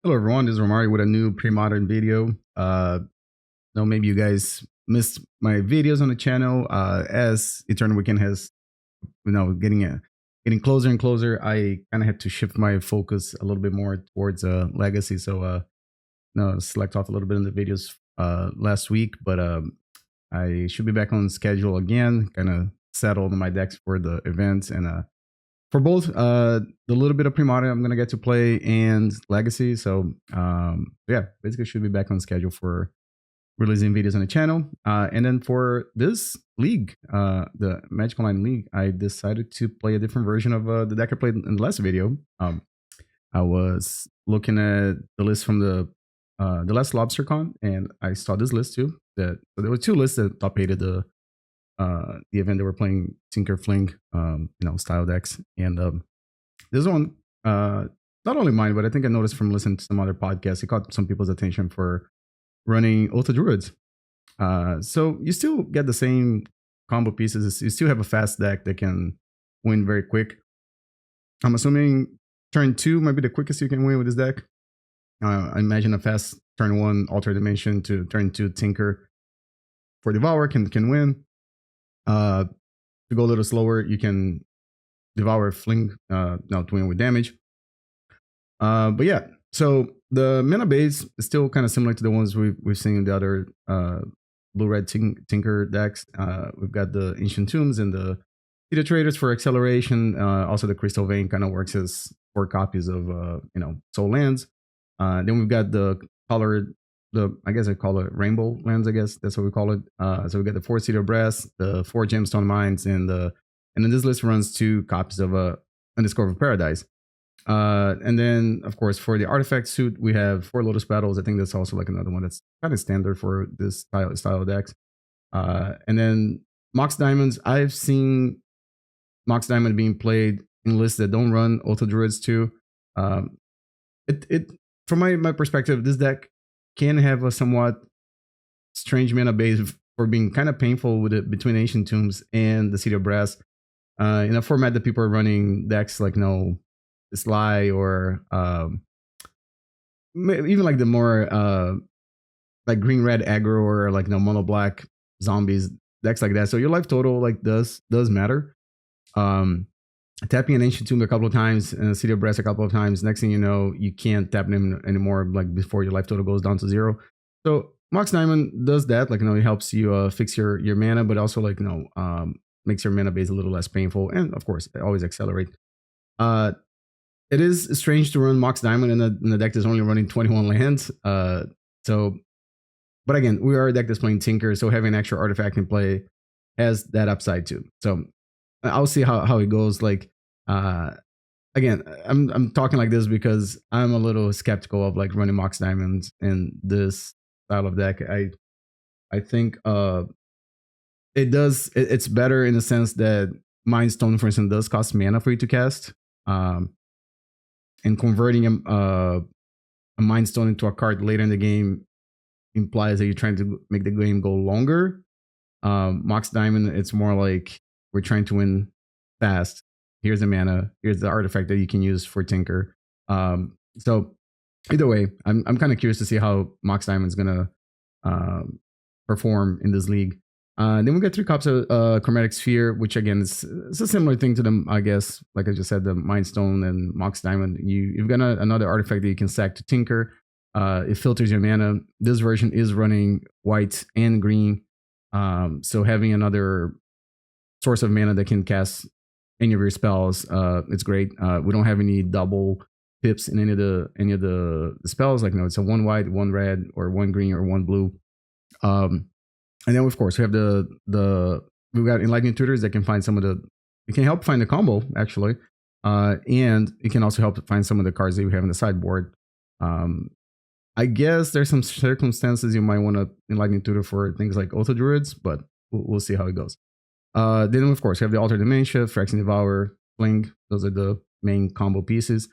Hello everyone, this is Romario with a new pre-modern video. Now maybe you guys missed my videos on the channel. As Eternal Weekend has, getting closer and closer, I kind of had to shift my focus a little bit more towards Legacy. So select off a little bit in the videos last week, but I should be back on schedule again. Kind of settled my decks for the events and for both the little bit of Premodern I'm gonna get to play and Legacy. So yeah, basically should be back on schedule for releasing videos on the channel. And then for this league, the Magic Online League, I decided to play a different version of the deck I played in the last video. I was looking at the list from the last LobsterCon, and I saw this list too. So there were two lists that top aided the event. They were playing Tinker Fling, style decks, and this one, not only mine, but I think I noticed from listening to some other podcasts, it caught some people's attention for running Oath of Druids. So you still get the same combo pieces. You still have a fast deck that can win very quick. I'm assuming turn 2 might be the quickest you can win with this deck. I imagine a fast turn 1 Altar of Dementia to turn 2 Tinker for Devourer can win. To go a little slower, you can Devour Fling now to win with damage. But yeah, so the mana base is still kind of similar to the ones we've seen in the other blue-red Tinker decks. We've got the Ancient Tombs and the City of Traitors for acceleration. Also, the Crystal Vein kind of works as 4 copies of soul lands. Then we've got the colored, I guess I call it rainbow lands. I guess that's what we call it. So we got the 4 City of Brass, the 4 Gemstone Mines, and then this list runs 2 copies of Undiscovered Paradise. And then, of course, for the artifact suit, we have 4 Lotus Petals. I think that's also like another one that's kind of standard for this style of decks. And then Mox Diamonds. I've seen Mox Diamond being played in lists that don't run Oath of Druids too. From my perspective, this deck can have a somewhat strange mana base for being kind of painful with it between Ancient Tombs and the City of Brass. In a format that people are running decks like Sly or even like the more like green red aggro or like mono black zombies decks like that. So your life total like does matter. Tapping an Ancient Tomb a couple of times and a City of Brass a couple of times, next thing you know, you can't tap them anymore, like before your life total goes down to 0. So Mox Diamond does that, like it helps you fix your mana, but also like makes your mana base a little less painful, and of course, always accelerate. It is strange to run Mox Diamond in the deck that's only running 21 lands. So, but again, we are a deck that's playing Tinker, so having an extra artifact in play has that upside too. So I'll see how it goes. Like, again, I'm talking like this because I'm a little skeptical of like running Mox Diamonds in this style of deck. I think it's better in the sense that Mind Stone, for instance, does cost mana for you to cast. And converting a Mind Stone into a card later in the game implies that you're trying to make the game go longer. Mox Diamond, it's more like we're trying to win fast. Here's the mana. Here's the artifact that you can use for Tinker. So either way, I'm kind of curious to see how Mox Diamond's gonna perform in this league. Then we got 3 copies of Chromatic Sphere, which again is a similar thing to them, I guess. Like I just said, the Mind Stone and Mox Diamond. You've got another artifact that you can sack to Tinker. It filters your mana. This version is running white and green, so having another source of mana that can cast any of your spells, it's great. We don't have any double pips in any of the spells. Like it's a 1 white, 1 red, or 1 green, or 1 blue. And then of course we have we've got Enlightened Tutors that can find it can help find the combo actually, and it can also help find some of the cards that you have in the sideboard. I guess there's some circumstances you might want to Enlightened Tutor for things like Oath of Druids, but we'll see how it goes. Then of course we have the Altar of Dementia, Phyrexian Devourer, Fling. Those are the main combo pieces.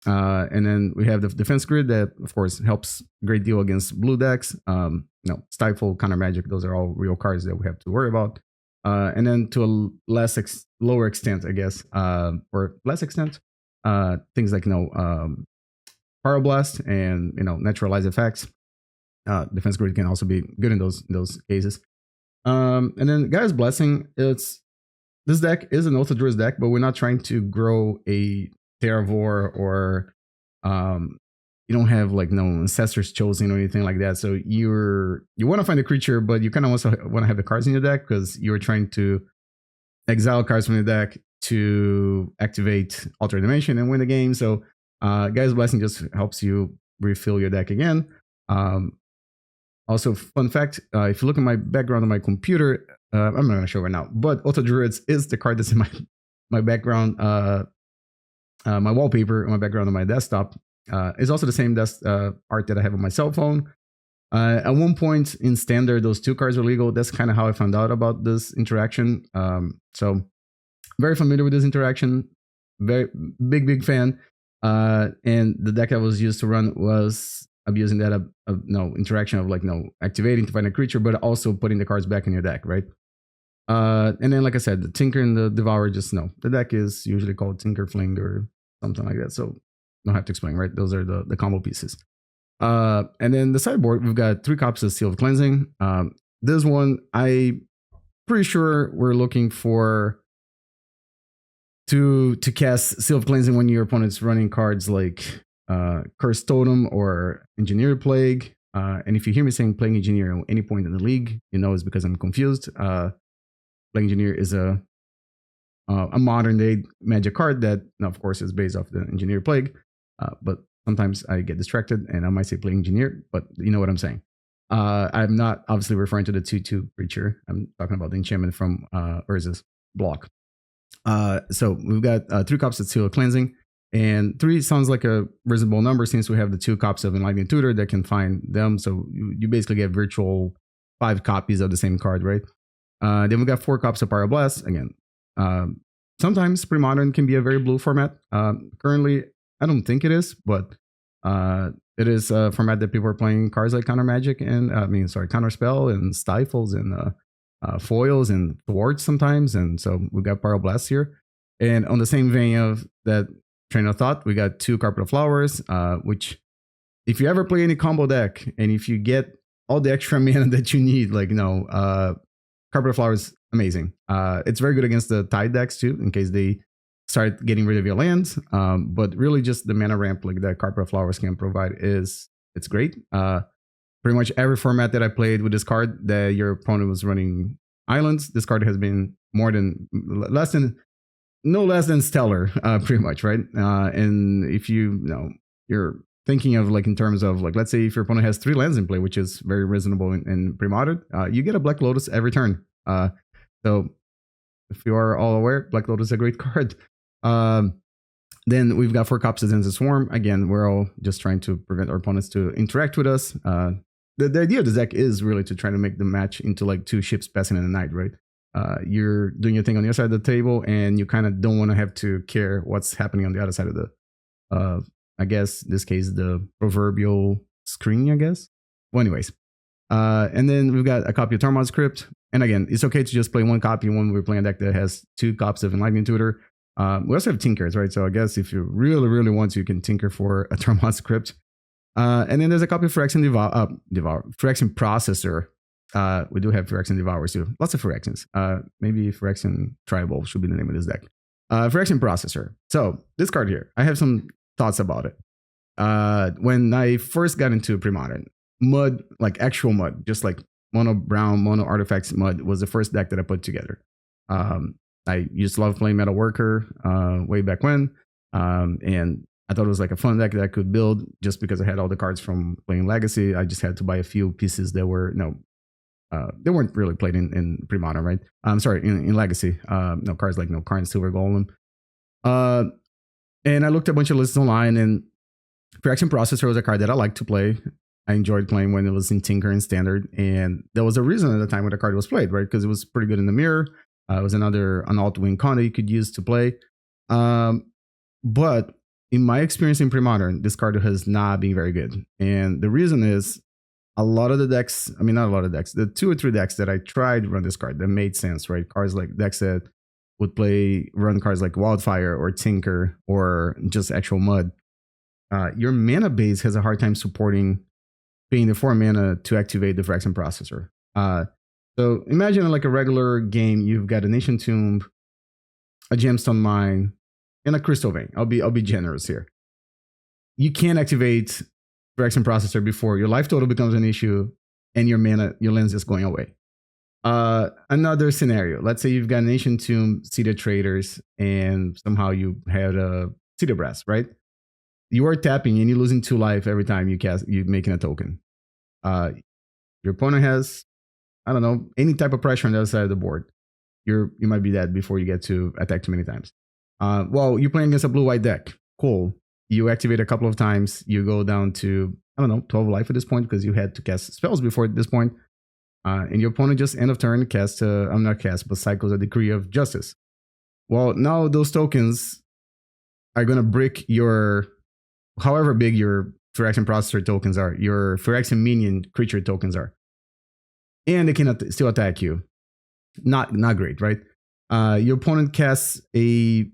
And then we have the defense grid that of course helps a great deal against blue decks. Stifle, Counter Magic, those are all real cards that we have to worry about. And then to a lower extent, I guess, or less extent, things like Pyroblast and neutralize effects. Defense grid can also be good in those cases. And then Gaia's Blessing, this deck is an Oath of Druids deck, but we're not trying to grow a Terravore or you don't have like no Ancestors Chosen or anything like that. So you want to find a creature, but you kind of also want to have the cards in your deck because you're trying to exile cards from the deck to activate Altar of Dementia and win the game. So Gaia's Blessing just helps you refill your deck again. Also, fun fact, if you look at my background on my computer, I'm not going to show right now, but Oath of Druids is the card that's in my background, my wallpaper, my background on my desktop. It's also the same art that I have on my cell phone. At one point in Standard, those two cards were legal. That's kind of how I found out about this interaction. So very familiar with this interaction. Very big fan. And the deck I was used to run was abusing that interaction of activating to find a creature, but also putting the cards back in your deck, right? And then, like I said, the Tinker and the Devourer, the deck is usually called Tinker Fling or something like that. So don't have to explain, right? Those are the combo pieces. And then the sideboard, we've got 3 copies of Seal of Cleansing. This one, I'm pretty sure we're looking for to cast Seal of Cleansing when your opponent's running cards like Cursed Totem or Engineer Plague. And if you hear me saying Plague Engineer at any point in the league, it's because I'm confused. Plague Engineer is a modern day Magic card that, of course, is based off the Engineer Plague. But sometimes I get distracted and I might say Plague Engineer, but you know what I'm saying. I'm not obviously referring to the 2/2 creature. I'm talking about the enchantment from Urza's block. So we've got 3 copies of Seal of Cleansing. And 3 sounds like a reasonable number since we have the 2 copies of Enlightened Tutor that can find them. So you basically get virtual 5 copies of the same card, right? Then we got 4 copies of Pyroblast. Again, sometimes Premodern can be a very blue format. Currently, I don't think it is, but it is a format that people are playing cards like Counter Magic and Counter Spell and Stifles and Foils and Thwarts sometimes. And so we got Pyroblast here. And on the same vein of that train of thought, we got 2 Carpet of Flowers, which if you ever play any combo deck and if you get all the extra mana that you need, Carpet of Flowers, amazing. It's very good against the Tide decks too, in case they start getting rid of your lands. But really just the mana ramp that Carpet of Flowers can provide it's great. Pretty much every format that I played with this card that your opponent was running islands, this card has been no less than stellar, pretty much, right? And if you're thinking of in terms of let's say if your opponent has 3 lands in play, which is very reasonable in Premodern, you get a Black Lotus every turn. So if you are all aware, Black Lotus is a great card. Then we've got 4 copies of Xantid Swarm. Again, we're all just trying to prevent our opponents to interact with us. The idea of the deck is really to try to make the match into 2 ships passing in the night, right? You're doing your thing on the other side of the table, and you kind of don't want to have to care what's happening on the other side of the, I guess, in this case, the proverbial screen, I guess. Well, anyways. And then we've got a copy of Tormod's Crypt. And again, it's okay to just play 1 copy when we're playing a deck that has 2 copies of Enlightened Tutor. We also have Tinkers, right? So I guess if you really, really want to, you can Tinker for a Tormod's Crypt. And then there's a copy of Phyrexian Phyrexian Processor. We do have Phyrexian Devourers too. Lots of Phyrexians. Maybe Phyrexian Tribal should be the name of this deck. Phyrexian Processor. So this card here, I have some thoughts about it. When I first got into Premodern, Mud, actual Mud, just mono brown, mono artifacts Mud was the first deck that I put together. I used to love playing Metal Worker way back when. And I thought it was a fun deck that I could build just because I had all the cards from playing Legacy. I just had to buy a few pieces that were, they weren't really played in Premodern, right? I'm sorry, in Legacy. Cards like Karn Silver Golem. And I looked at a bunch of lists online, and Phyrexian Processor was a card that I liked to play. I enjoyed playing when it was in Tinker and Standard. And there was a reason at the time when the card was played, right? Because it was pretty good in the mirror. It was an alt-wing con that you could use to play. But in my experience in Premodern, this card has not been very good. And the reason is a lot of the decks, not a lot of decks, the 2 or 3 decks that I tried to run this card that made sense, right? Cards decks that would run cards like Wildfire or Tinker or just actual Mud. your mana base has a hard time supporting paying the 4 mana to activate the Phyrexian Processor. So imagine like a regular game, you've got an Ancient Tomb, a Gemstone Mine, and a Crystal Vein. I'll be generous here. You can't activate Phyrexian Processor before your life total becomes an issue and your lens is going away. Another scenario, let's say you've got an Ancient Tomb, City of Traitors, and somehow you had a City of Brass, right? You are tapping and you're losing 2 life every time you're making a token. Your opponent has, I don't know, any type of pressure on the other side of the board. You might be dead before you get to attack too many times. Well, you're playing against a blue-white deck. Cool. You activate a couple of times. You go down to, I don't know, 12 life at this point because you had to cast spells before this point. And your opponent just end of turn cycles a Decree of Justice. Well, now those tokens are going to brick your, however big your Phyrexian Processor tokens are, your Phyrexian minion creature tokens are. And they can still attack you. Not great, right? Your opponent casts a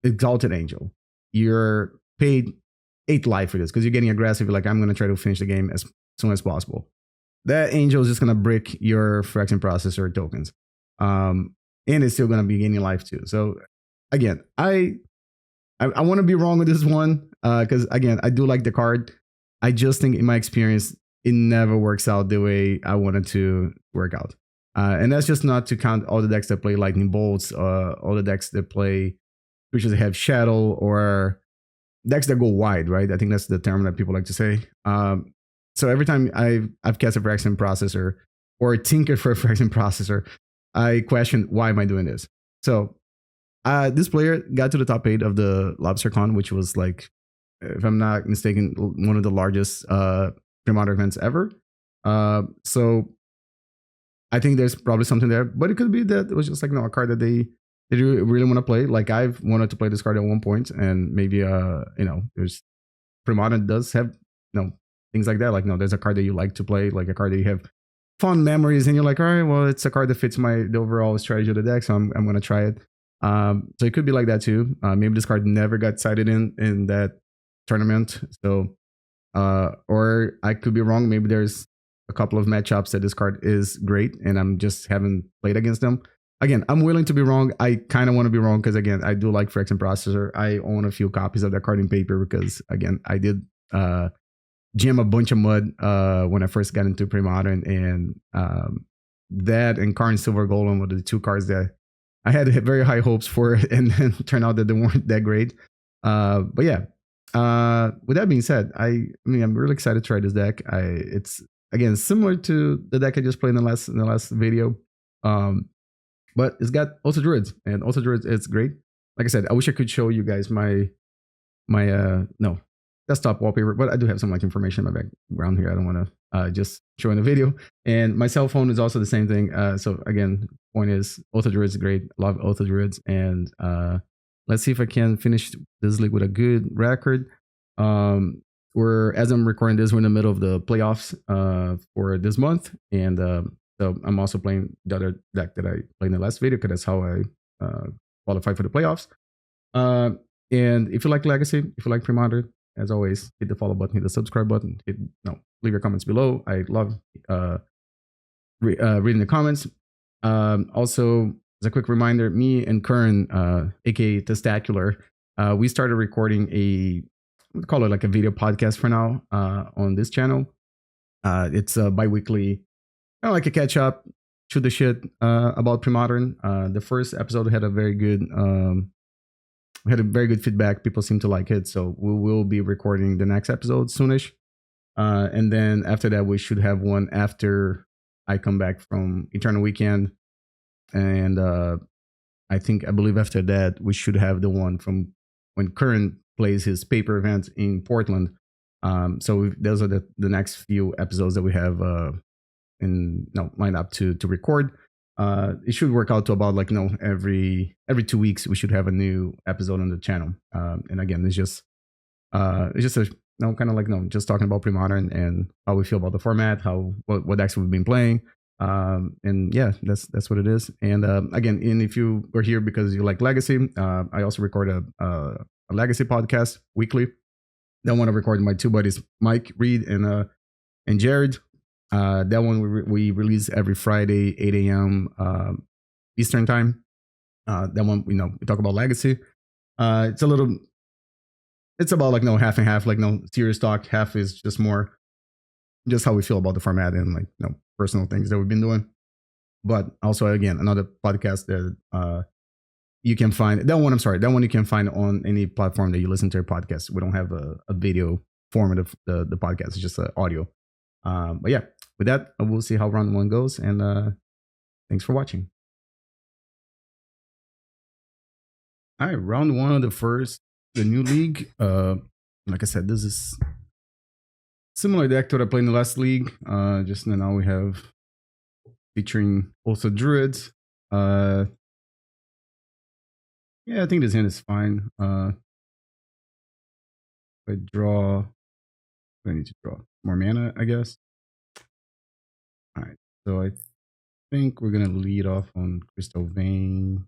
Exalted Angel. You're paid 8 life for this because you're getting aggressive. You're like, I'm going to try to finish the game as soon as possible. That angel is just going to brick your Phyrexian Processor tokens. And it's still going to be gaining life too. So again, I want to be wrong with this one because again, I do like the card. I just think in my experience, it never works out the way I wanted to work out. And that's just not to count all the decks that play Lightning Bolts, all the decks that play creatures that have Shadow, or decks that go wide, right? I think that's the term that people like to say. So every time I've cast a Phyrexian Processor or tinkered for a Phyrexian Processor, I question, why am I doing this? So this player got to the top 8 of the Lobster Con, which was like, if I'm not mistaken, one of the largest Premodern events ever. So I think there's probably something there, but it could be that it was just like, no, a card that they really want to play. Like I've wanted to play this card at one point, and maybe there's Premodern does have things like that. Like, no, there's a card that you like to play, like a card that you have fond memories, and you're like, all right, well, it's a card that fits the overall strategy of the deck, so I'm gonna try it. So it could be like that too. Maybe this card never got cited in that tournament, so or I could be wrong. Maybe there's a couple of matchups that this card is great, and I'm just haven't played against them. Again, I'm willing to be wrong. I kind of want to be wrong because, again, I do like Phyrexian Processor. I own a few copies of that card in paper because, again, I did jam a bunch of mud when I first got into Premodern, and that and Karn Silver Golem were the 2 cards that I had very high hopes for, and then turned out that they weren't that great. But yeah, with that being said, I mean, I'm really excited to try this deck. It's again similar to the deck I just played in the last video. But it's got Oath of Druids, and Oath of Druids, it's great. Like I said, I wish I could show you guys my desktop wallpaper, but I do have some like information in my background here. I don't want to just show in a video. And my cell phone is also the same thing. So again, point is, Oath of Druids is great. Love Oath of Druids, and let's see if I can finish this league with a good record. As I'm recording this, we're in the middle of the playoffs for this month, and so I'm also playing the other deck that I played in the last video because that's how I qualify for the playoffs. And if you like Legacy, if you like Premodern, as always, hit the follow button, hit the subscribe button, leave your comments below. I love reading the comments. Also, as a quick reminder, me and Kern, aka Testacular, we started recording we call it like a video podcast for now on this channel. It's a bi-weekly, kind of like a catch up, shoot the shit about Premodern. The first episode had a very good feedback. People seem to like it, so we will be recording the next episode soonish. And then after that, we should have one after I come back from Eternal Weekend, and I believe after that we should have the one from when Current plays his paper event in Portland. So those are the next few episodes that we have lined up to record. It should work out to about every 2 weeks we should have a new episode on the channel. And again, it's just just talking about Premodern and how we feel about the format, what decks we've been playing. And yeah, that's what it is. And again, if you were here because you like Legacy, I also record a Legacy podcast weekly. That one I recorded my two buddies, Mike Reed and Jared. That one we release every Friday, 8 a.m. Eastern time. That one, we talk about legacy. It's a little, it's about like half and half, like serious talk. Half is just more just how we feel about the format and like personal things that we've been doing. But also, again, another podcast that you can find. That one, I'm sorry, that one you can find on any platform that you listen to your podcast. We don't have a video format of the podcast. It's just audio. But yeah, with that, we'll see how round one goes. And thanks for watching. All right, round one of the new league. Like I said, this is similar deck to what I played in the last league. Just now we have featuring Oath of Druids. Yeah, I think this hand is fine. If I draw, I need to draw more mana, I guess. All right, so I think we're gonna lead off on Crystal Vein,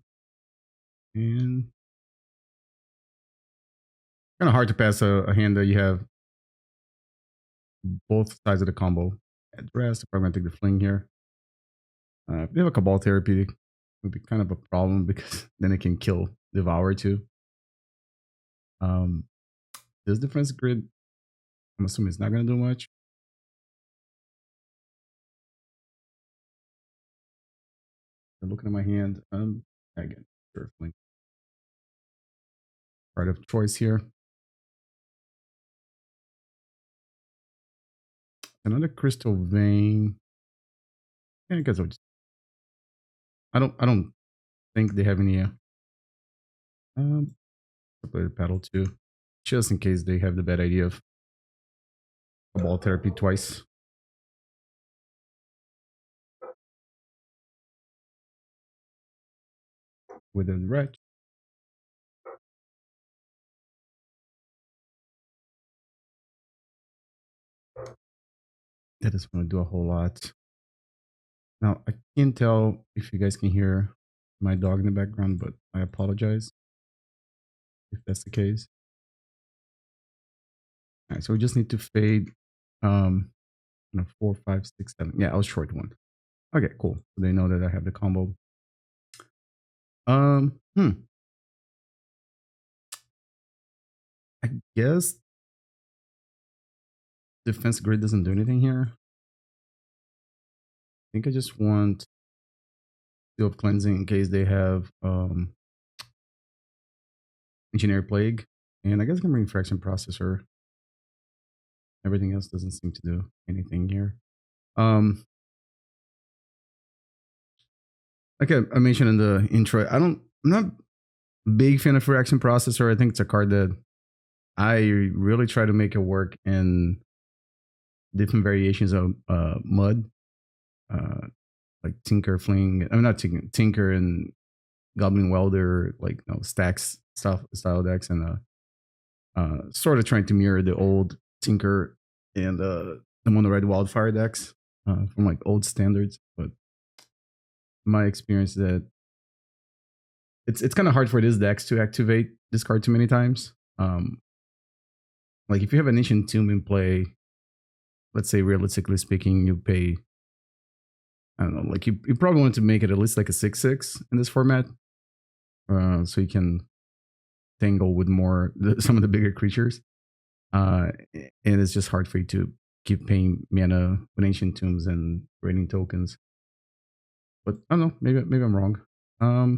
and kind of hard to pass a hand that you have both sides of the combo addressed. I'm probably gonna take the Fling here. If they have a Cabal Therapeutic, it would be kind of a problem because then it can kill Devourer too. This defense grid, I'm assuming it's not gonna do much. I'm looking at my hand. Again, sure, Fling. Part of choice here. Another Crystal Vein. Yeah, I guess I don't think they have any. Play the paddle too, just in case they have the bad idea of Cabal Therapy twice. With the wretch. That is going to do a whole lot. Now, I can't tell if you guys can hear my dog in the background, but I apologize if that's the case. All right, so we just need to fade 4, 5, 6, 7. Yeah, I was short one. Okay, cool. So they know that I have the combo. I guess defense grid doesn't do anything here. I think I just want Seal of Cleansing in case they have Engineer Plague. And I guess I can bring Phyrexian Processor. Everything else doesn't seem to do anything here. Like I mentioned in the intro, I'm not a big fan of Phyrexian Processor. I think it's a card that I really try to make it work in different variations of mud. Like Tinker, Fling. I'm not Tinker and Goblin Welder, like stacks style decks, and sort of trying to mirror the old Tinker and the Mono Red Wildfire decks from like old standards. But my experience is that it's kind of hard for these decks to activate this card too many times. Like if you have an Ancient Tomb in play, let's say realistically speaking, you pay, I don't know, like you probably want to make it at least like a 6/6 in this format, so you can tangle with some of the bigger creatures. And it's just hard for you to keep paying mana with Ancient Tombs and raiding tokens. But I don't know, maybe I'm wrong. All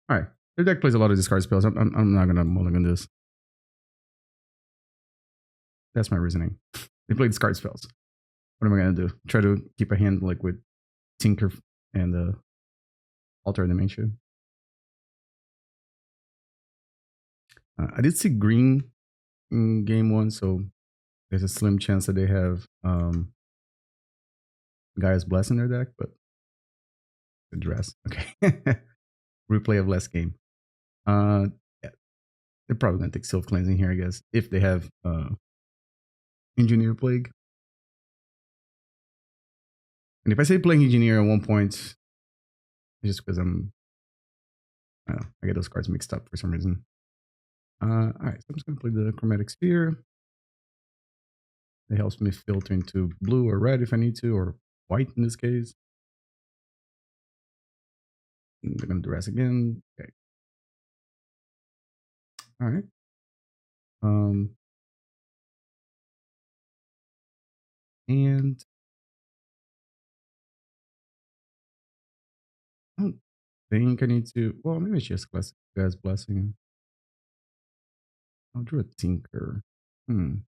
right, their deck plays a lot of discard spells. I'm not gonna mulligan this. That's my reasoning. They play discard spells. What am I gonna do? Try to keep a hand like with Tinker and Altar of Dementia. I did see green in game one, so there's a slim chance that they have Gaia's Bless in their deck, but address. Okay. Replay of last game. Yeah. They're probably gonna take Self Cleansing here, I guess, if they have Engineer Plague. And if I say playing Engineer at one point, it's just because I get those cards mixed up for some reason. All right, so I'm just gonna play the Chromatic Sphere. It helps me filter into blue or red if I need to, or white in this case. And they're gonna duress again. Okay. All right. And I don't think I need to. Well, maybe it's just Gaea's Blessing. I'll draw a Tinker. But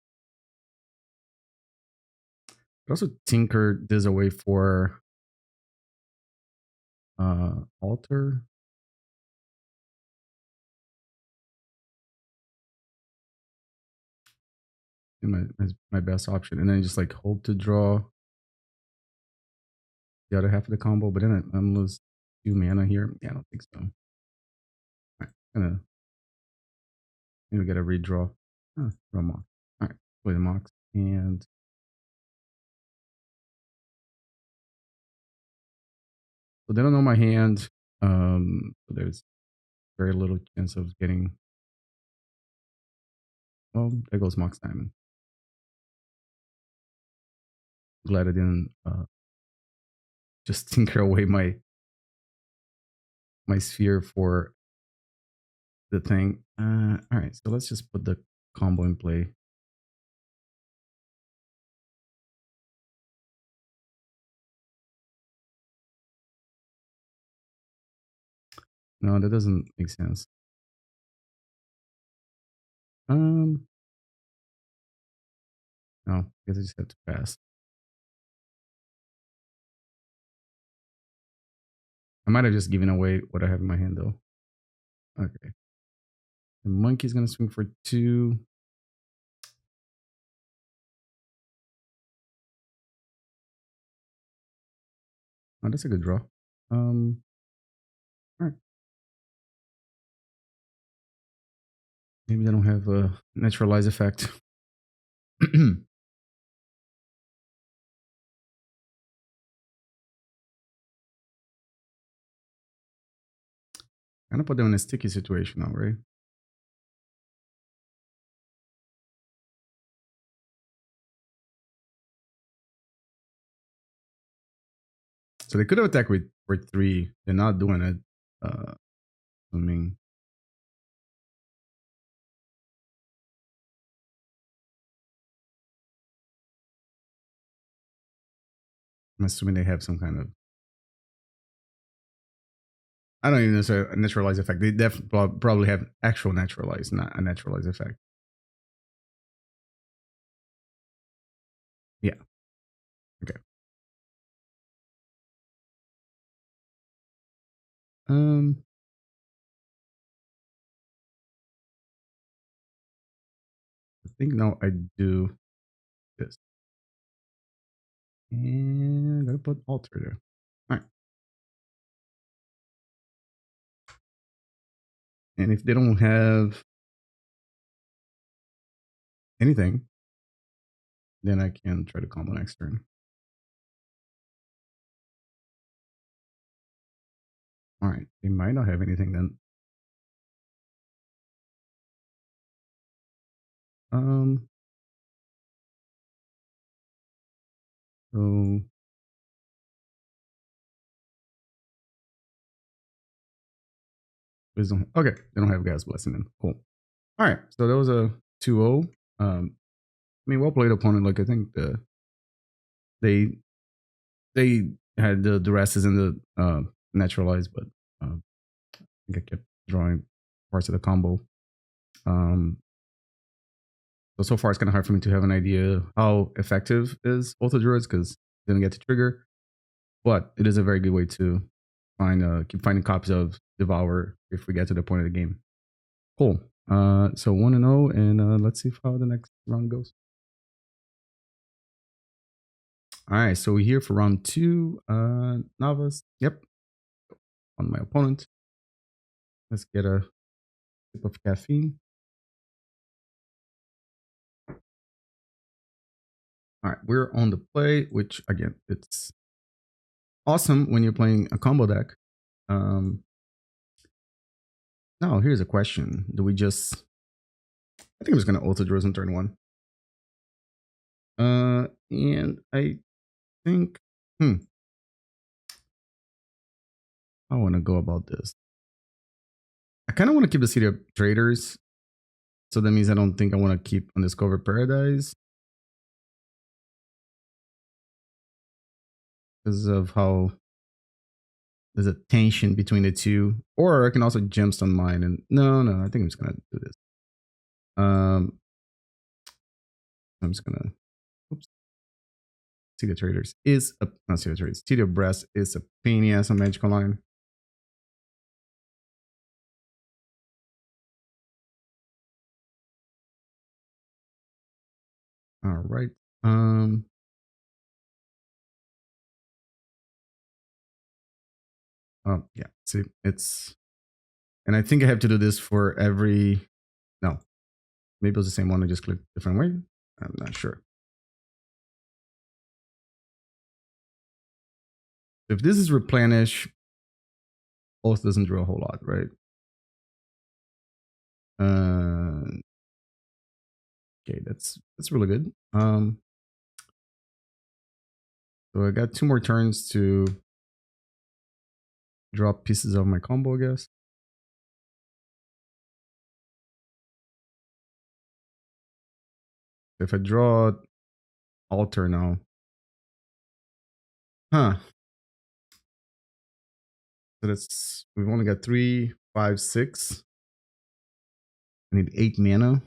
also Tinker this away for Altar. And my best option. And then just like hold to draw the other half of the combo. But then I'm lose 2 mana here. Yeah, I don't think so. All right, gonna get a redraw. Draw Mox. All right, play the Mox. And so they don't know my hand. So there's very little chance of getting. Oh, there goes Mox Diamond. Glad I didn't just tinker away my sphere for the thing. All right, so let's just put the combo in play. No, that doesn't make sense. No, I guess I just have to pass. I might have just given away what I have in my hand though. Okay. The monkey's gonna swing for 2. Oh, that's a good draw. All right. Maybe they don't have a naturalize effect. I'm gonna put them in a sticky situation now, right? So they could have attacked with for 3. They're not doing it. Assuming. I'm assuming they have some kind of. I don't even know a naturalize effect. They definitely probably have actual naturalize, not a naturalize effect. Yeah. Okay. I think now I do this. And I'm gonna put altar there. All right. And if they don't have anything, then I can try to combo next turn. All right. They might not have anything then. So okay, they don't have Gaea's Blessing then. Cool. All right. So that was a 2-0. I mean, well played opponent. Like I think they had the duresses in the naturalized, but I think I kept drawing parts of the combo. So far it's kind of hard for me to have an idea how effective is Oath of Druids because it didn't get to trigger, but it is a very good way to keep finding copies of Devourer if we get to the point of the game. Cool. So 1-0, and let's see how the next round goes. All right, so we're here for round 2. Novice. Yep. On my opponent. Let's get a sip of caffeine. All right, we're on the play, which again, it's awesome when you're playing a combo deck. Now, here's a question. Do we just... I think I'm just going to Oath of Druids on turn 1. And I think... I want to go about this. I kind of want to keep the City of Traitors. So that means I don't think I want to keep Undiscovered Paradise. Because of how there's a tension between the two. Or I can also Gemstone Mine. And no, I think I'm just going to do this. I'm just going to... Oops. City of Traitors is a... Not City of Traitors. City of Brass is a pain in the ass on Magical Line. All right. Yeah. See, it's... And I think I have to do this for every... No. Maybe it was the same one. I just clicked different way. I'm not sure. If this is replenish, Oath doesn't draw a whole lot, right? Okay, that's really good. So I got 2 more turns to drop pieces of my combo, I guess. If I draw Altar now. Huh. So that's... We've only got 3, 5, 6. I need 8 mana.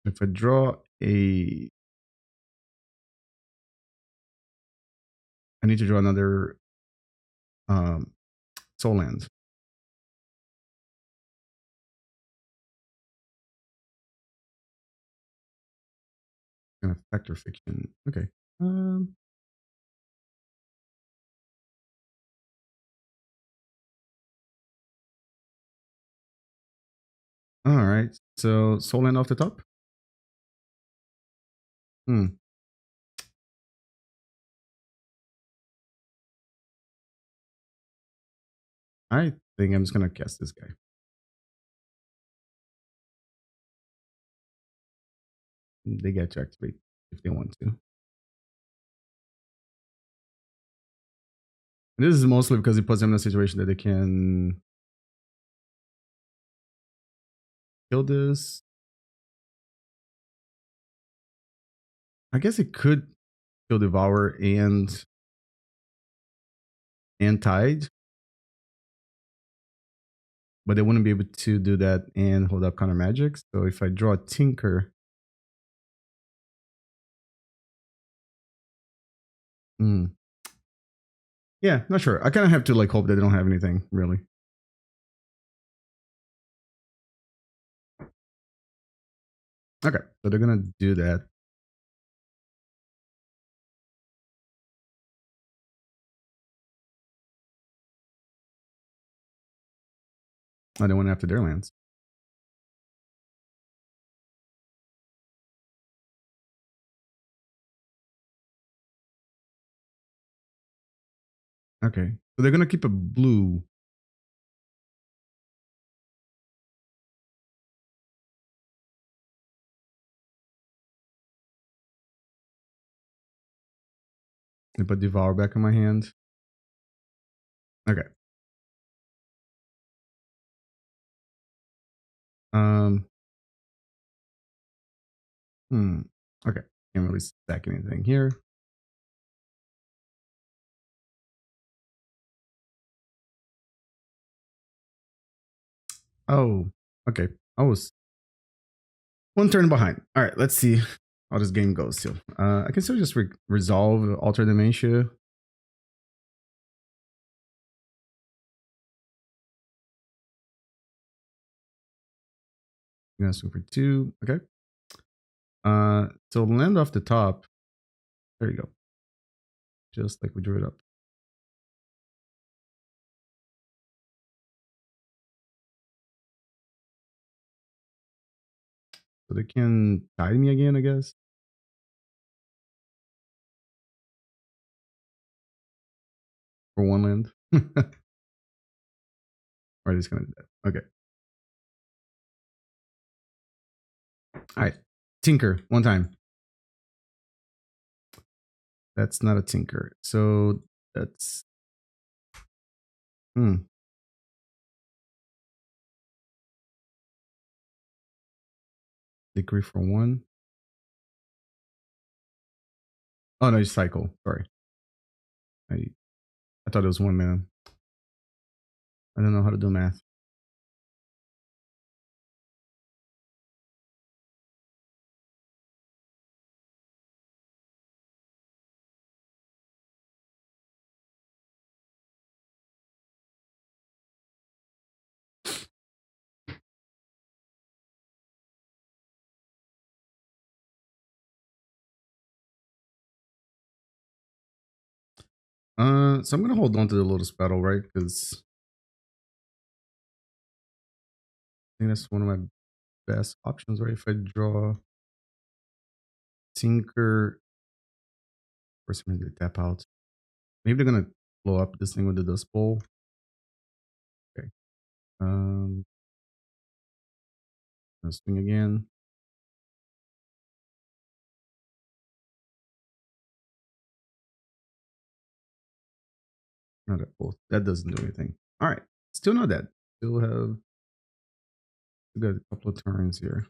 If I draw a... I need to draw another soul land. Kind of factor fiction. Okay. All right. So soul land off the top. I think I'm just gonna cast this guy. They get to activate if they want to. And this is mostly because it puts them in a situation that they can kill this. I guess it could kill Devourer and Tide, but they wouldn't be able to do that and hold up counter magic. So if I draw a Tinker, yeah, not sure. I kind of have to like hope that they don't have anything really. Okay, so they're gonna do that. Oh, they went after their lands. Okay, so they're gonna keep a blue. And put Devour back in my hand. Okay. Okay. Can't really stack anything here. Oh, okay. I was 1 turn behind. All right, let's see how this game goes still. I can still just resolve Altar of Dementia. I'm gonna swing for 2. Okay. So land off the top. There you go. Just like we drew it up. So they can tie me again, I guess. For 1 land. Or it's gonna do that. Okay. All right. Tinker, one time. That's not a tinker. So that's Decree for one. Oh no, you cycle. Sorry. I thought it was one mana. I don't know how to do math. So I'm gonna hold on to the Lotus Petal, right? Because I think that's one of my best options, right? If I draw Tinker, first I'm gonna tap out. Maybe they're gonna blow up this thing with the Dust Bowl. Okay. Let's swing again. Not at both. That doesn't do anything. All right. Still not dead. Still got a couple of turns here.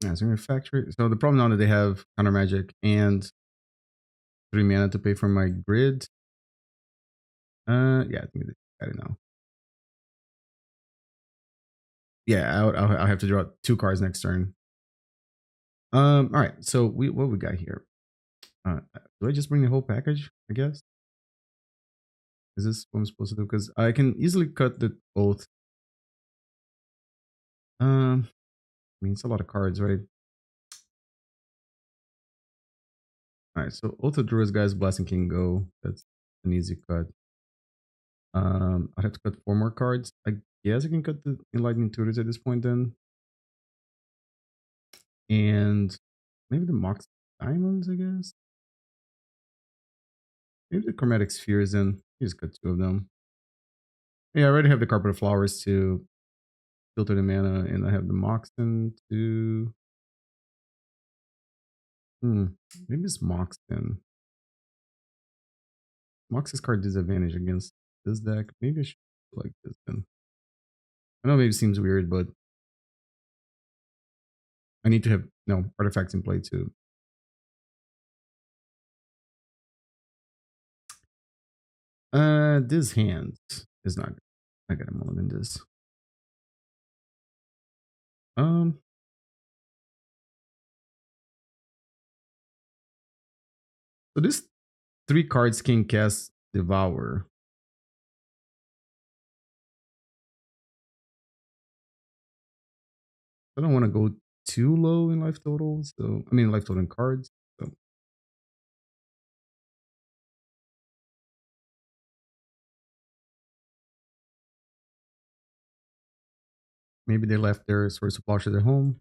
Yeah, so we're factory. So the problem now that they have counter magic and 3 mana to pay for my grid. Yeah, I think I don't know. Yeah, I'll have to draw 2 cards next turn. All right. So what we got here? Do I just bring the whole package? I guess. Is this what I'm supposed to do? Because I can easily cut the Oath. I mean, it's a lot of cards, right? All right. So Oath of Druids, guys, Blasting King go. That's an easy cut. I'd have to cut 4 more cards. I guess I can cut the Enlightened Tutors at this point then. And maybe the Mox Diamonds, I guess. Maybe the Chromatic Spheres then. You just cut 2 of them. Yeah, I already have the Carpet of Flowers to filter the mana, and I have the Moxton to... maybe it's Moxton. Mox's card disadvantage against this deck. Maybe I should like this then. I know maybe it seems weird, but I need to have artifacts in play too. This hand is not good. I gotta mulligan this. So this 3 cards can cast Devour. I don't want to go too low in life total. So I mean life total in cards. So maybe they left their Source of Plowshare at home.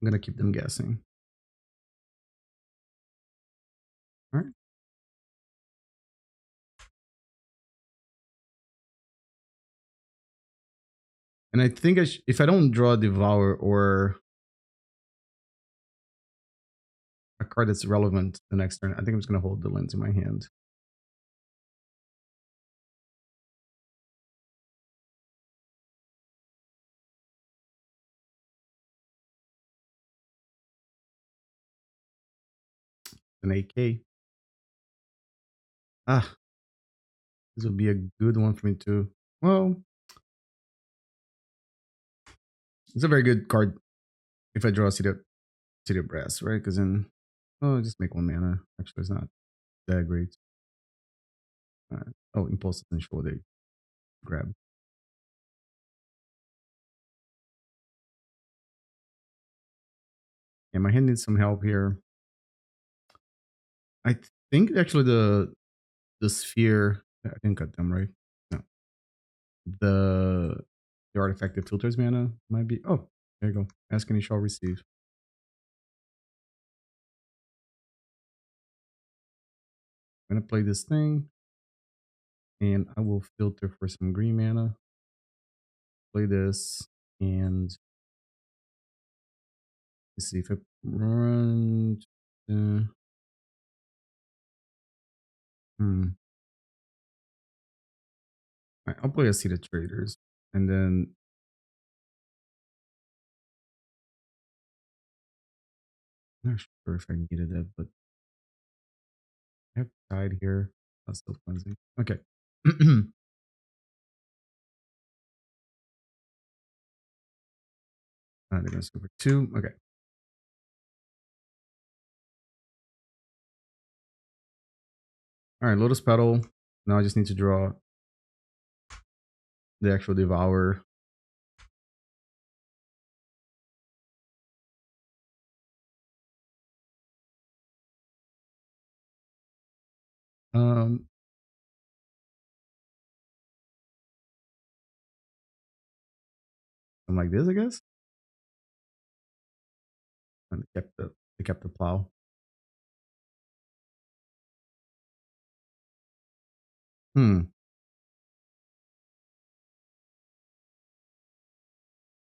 I'm gonna keep them guessing. All right. And I think if I don't draw Devour or a card that's relevant the next turn, I think I'm just gonna hold the lens in my hand. An AK. This would be a good one for me too. Well, it's a very good card if I draw City of Brass, right? Because then, just make 1 mana. Actually, it's not that great. Impulse and shoulder grab. Yeah, my hand needs some help here. I think actually the sphere. I didn't cut them right. No, the the artifact that filters mana might be. Oh, there you go. Ask and you shall receive. I'm gonna play this thing, and I will filter for some green mana. Play this, and let's see if I run. Uh, hmm. I'll play a City of Traitors, and then I'm not sure if I needed that, but I have Tide here. That's still cleansing. Okay. They're gonna go for 2. Okay. All right. Lotus Petal. Now I just need to draw the actual Devourer. Um, something like this, I guess. And they kept the plow. Hmm.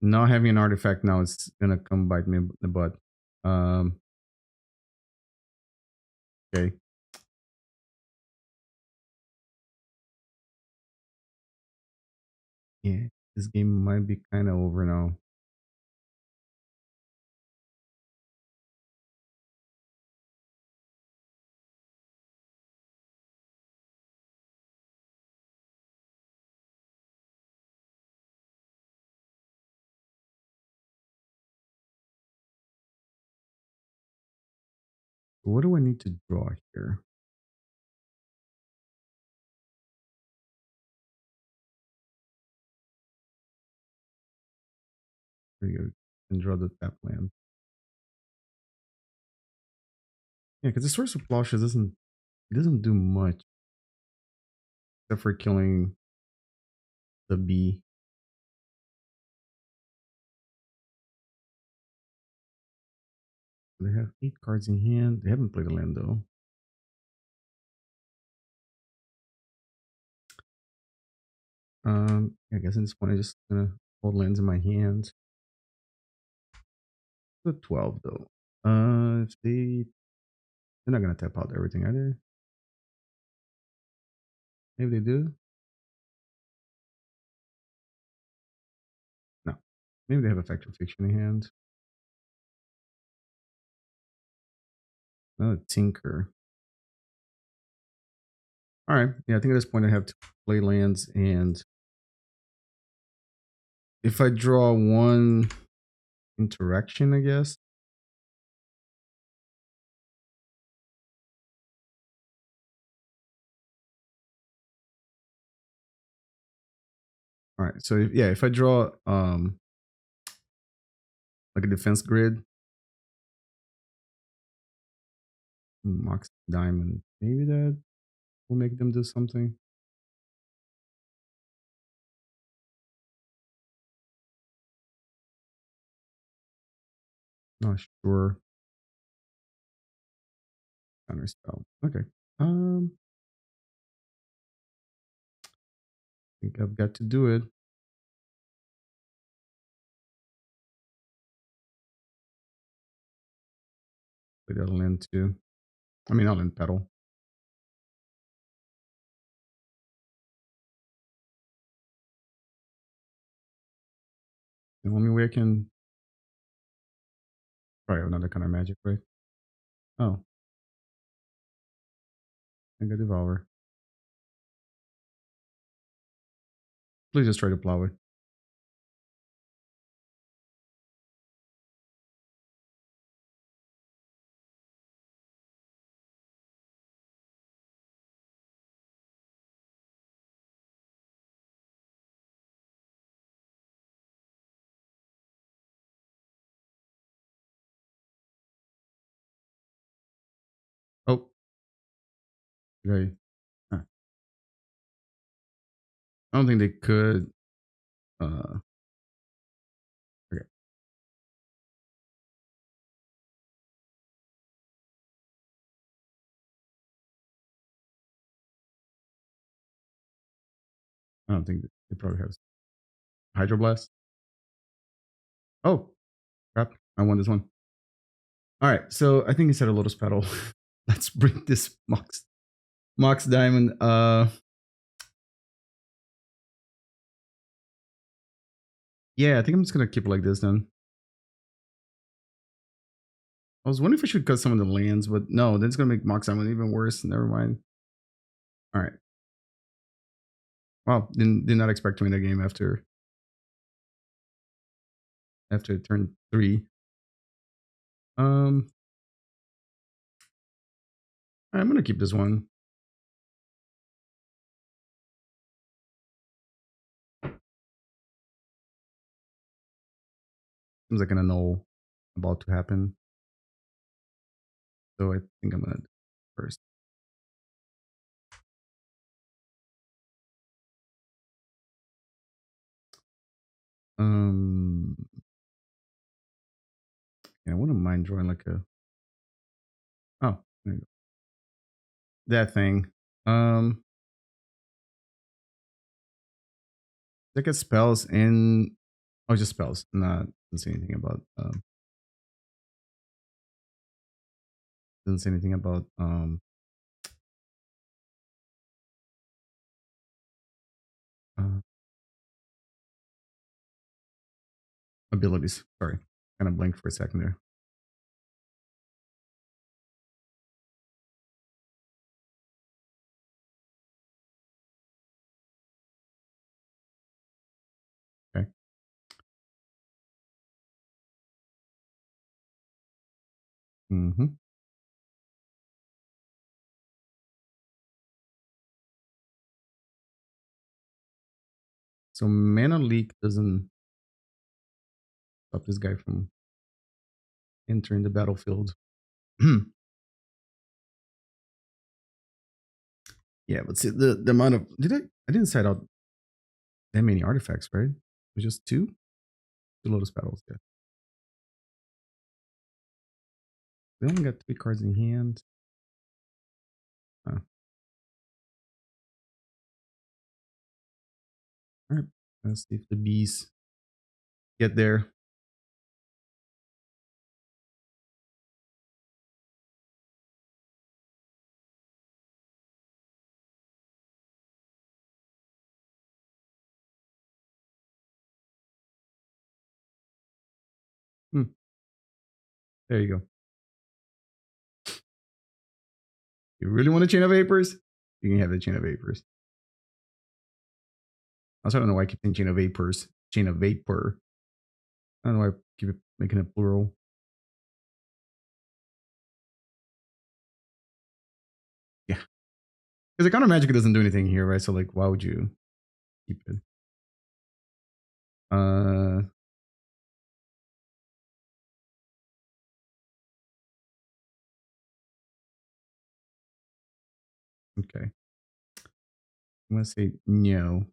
Not having an artifact now is gonna come bite me in the butt. Um. Okay. Yeah. This game might be kind of over now. What do I need to draw here? There you go. And draw the tap land. Yeah, because the source of Plowshares doesn't do much except for killing the bee. They have 8 cards in hand. They haven't played a land though. I guess at this point I just gonna hold lands in my hand. The 12 though. If they're not gonna tap out everything, are they? Maybe they do. No. Maybe they have a Factor Fiction in hand. Another Tinker. All right. Yeah, I think at this point I have to play lands, and if I draw one interaction, I guess. All right. So if I draw like a defense grid, Mox Diamond, maybe that will make them do something. Not sure. Counter spell. Okay. I think I've got to do it. Play that land too. I mean, I'll land Petal. The only way I can probably another kind of magic, right? Oh, I got Devour. Please just try to plow it. Right. I don't think they could. Okay. I don't think they probably have Hydroblast. Oh, crap. I won this one. All right. So I think instead of Lotus Petal, let's bring this Mox Diamond. Yeah, I think I'm just going to keep it like this then. I was wondering if I should cut some of the lands, but no, then it's going to make Mox Diamond even worse. Never mind. All right. Wow. Did not expect to win that game after turn 3. I'm going to keep this one. Seems like an annul about to happen. So I think I'm going to do first. Yeah, I wouldn't mind drawing like a. Oh, there you go. That thing. I get spells in. Oh, just spells. Not doesn't say anything about. Doesn't say anything about. Abilities. Sorry, kind of blinked for a second there. Okay. Mm-hmm. So mana leak doesn't stop this guy from entering the battlefield. Yeah, but see the amount of I didn't set out that many artifacts, right? It was just 2 Lotus Petals. Yeah. We only got 3 cards in hand. All right. Let's see if the bees get there. There you go. You really want a chain of vapors? You can have the chain of vapors. Also, I don't know why I keep saying chain of vapors. Chain of vapor. I don't know why I keep making it plural. Yeah. Because the counter magic doesn't do anything here, right? So, like, why would you keep it? Okay. I'm going to say no.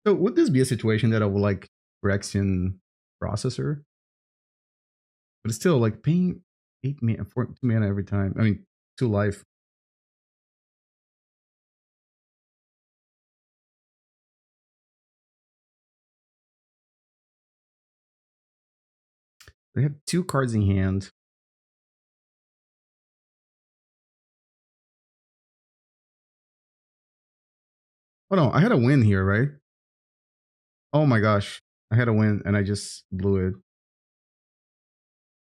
So, would this be a situation that I would like Phyrexian Processor? But it's still like paying 2 mana every time. I mean, 2 life. They have 2 cards in hand. Oh no, I had a win here, right? Oh my gosh. I had a win and I just blew it.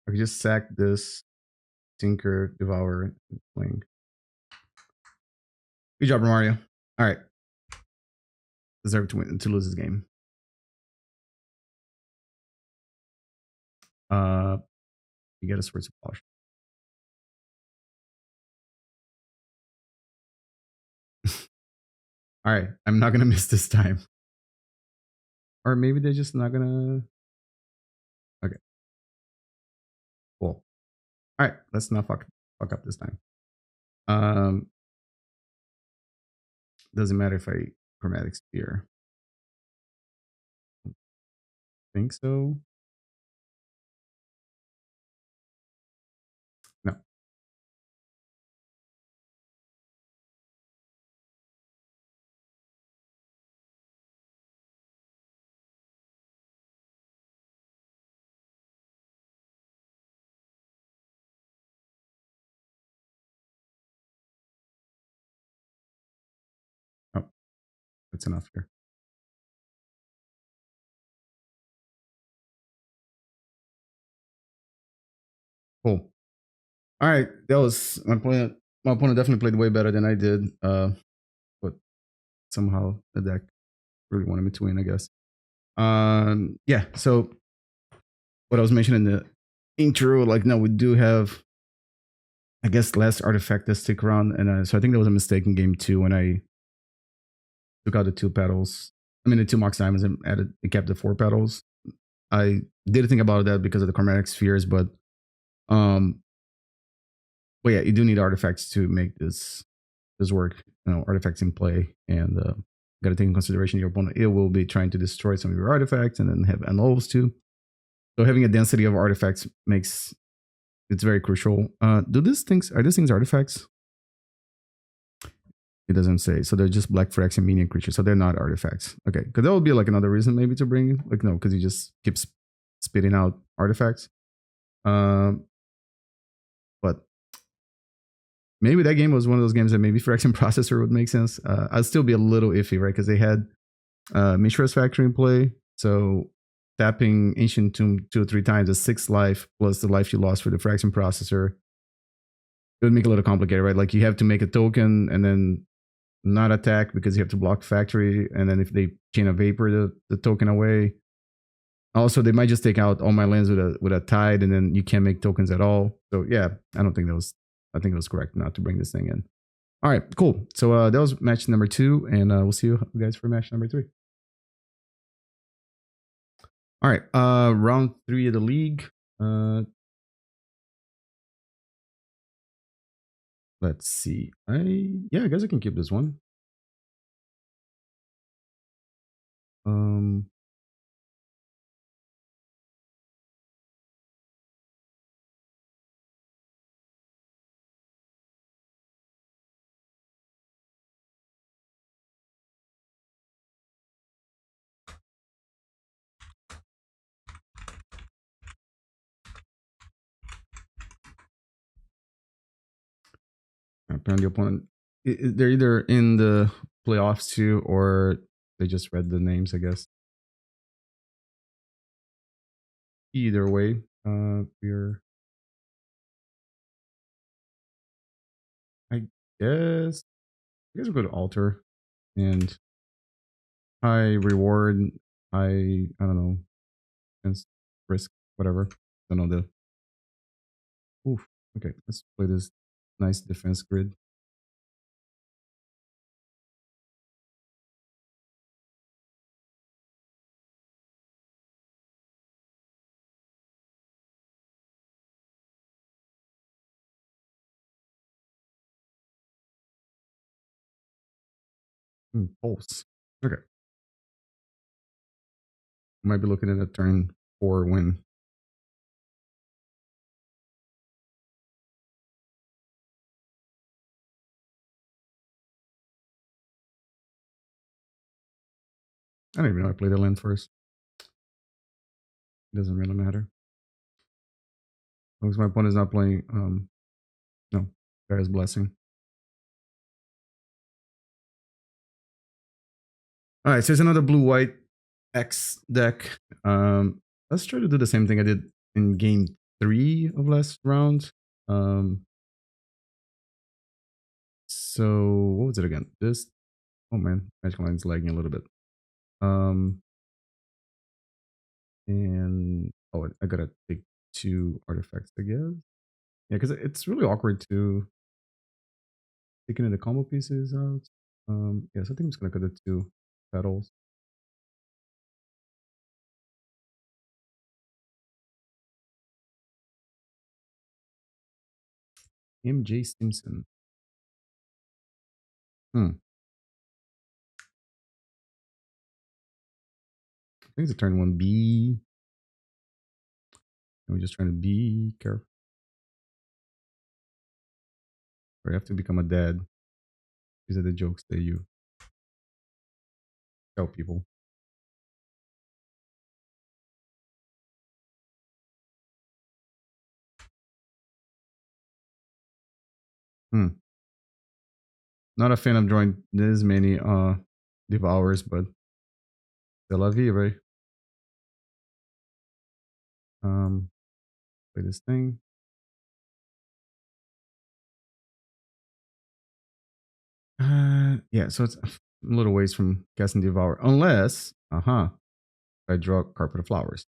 I could just sack this Tinker, Devourer, and Fling. Good job, Romario. All right. Deserve to lose this game. You get a Swords of Polish. All right. I'm not gonna miss this time. Or maybe they're just not gonna. All right, let's not fuck up this time. Um, doesn't matter if I Chromatic Sphere. Think so. No. Oh, that's enough here. Cool. All right, that was my opponent. My opponent definitely played way better than I did. But somehow the deck really wanted me to win, I guess. Yeah. So what I was mentioning in the intro, like, no, we do have, I guess, less artifact that stick around, and so I think that was a mistake in game 2 when I took out the 2 petals. I mean, the 2 Mox Diamonds and added and kept the 4 petals. I did think about that because of the Chromatic Spheres, um, but yeah, you do need artifacts to make this work. You know, artifacts in play, and got to take in consideration your opponent. It will be trying to destroy some of your artifacts, and then have NLs too. So having a density of artifacts makes it's very crucial. Are these things artifacts? It doesn't say. So they're just black Phyrexian minion creatures. So they're not artifacts. Okay, because that would be like another reason maybe to bring, like, no, because he just keeps spitting out artifacts. But maybe that game was one of those games that maybe Phyrexian Processor would make sense. I'd still be a little iffy, right? Because they had Mishra's Factory in play. So tapping Ancient Tomb 2 or 3 times is 6 life plus the life you lost for the Phyrexian Processor. It would make it a little complicated, right? Like you have to make a token and then not attack because you have to block factory, and then if they chain a vapor the token away. Also, they might just take out all my lands with a tide, and then you can't make tokens at all. So yeah, I think it was correct not to bring this thing in. All right, cool. So that was match number 2, and we'll see you guys for match number 3. All right, round 3 of the league. Let's see. I guess I can keep this one. Apparently, the opponent, they're either in the playoffs too, or they just read the names, I guess. Either way, we're, I guess, we'll go to Altar and high reward, I don't know, risk, whatever. I don't know the. Oof. Okay, let's play this nice defense grid. Pulse. Okay. Might be looking at a turn 4 win. I don't even know I played the land first. It doesn't really matter. As long as my opponent is not playing, no, Gaea's Blessing. All right, so here's another blue-white X deck. Let's try to do the same thing I did in game 3 of last round. So what was it again? This, oh man, Magic Line's lagging a little bit. And oh, I gotta take 2 artifacts again. Yeah, because it's really awkward to taking the combo pieces out. Yeah, so I think I'm just gonna cut the 2 petals. MJ Stimson. I think it's a turn 1B. And we're just trying to be careful. Or you have to become a dad. These are the jokes that you tell people. Not a fan of drawing this many devourers, but c'est la vie, right? Play this thing. Yeah, so it's a little ways from casting Devour, unless, I draw Carpet of Flowers.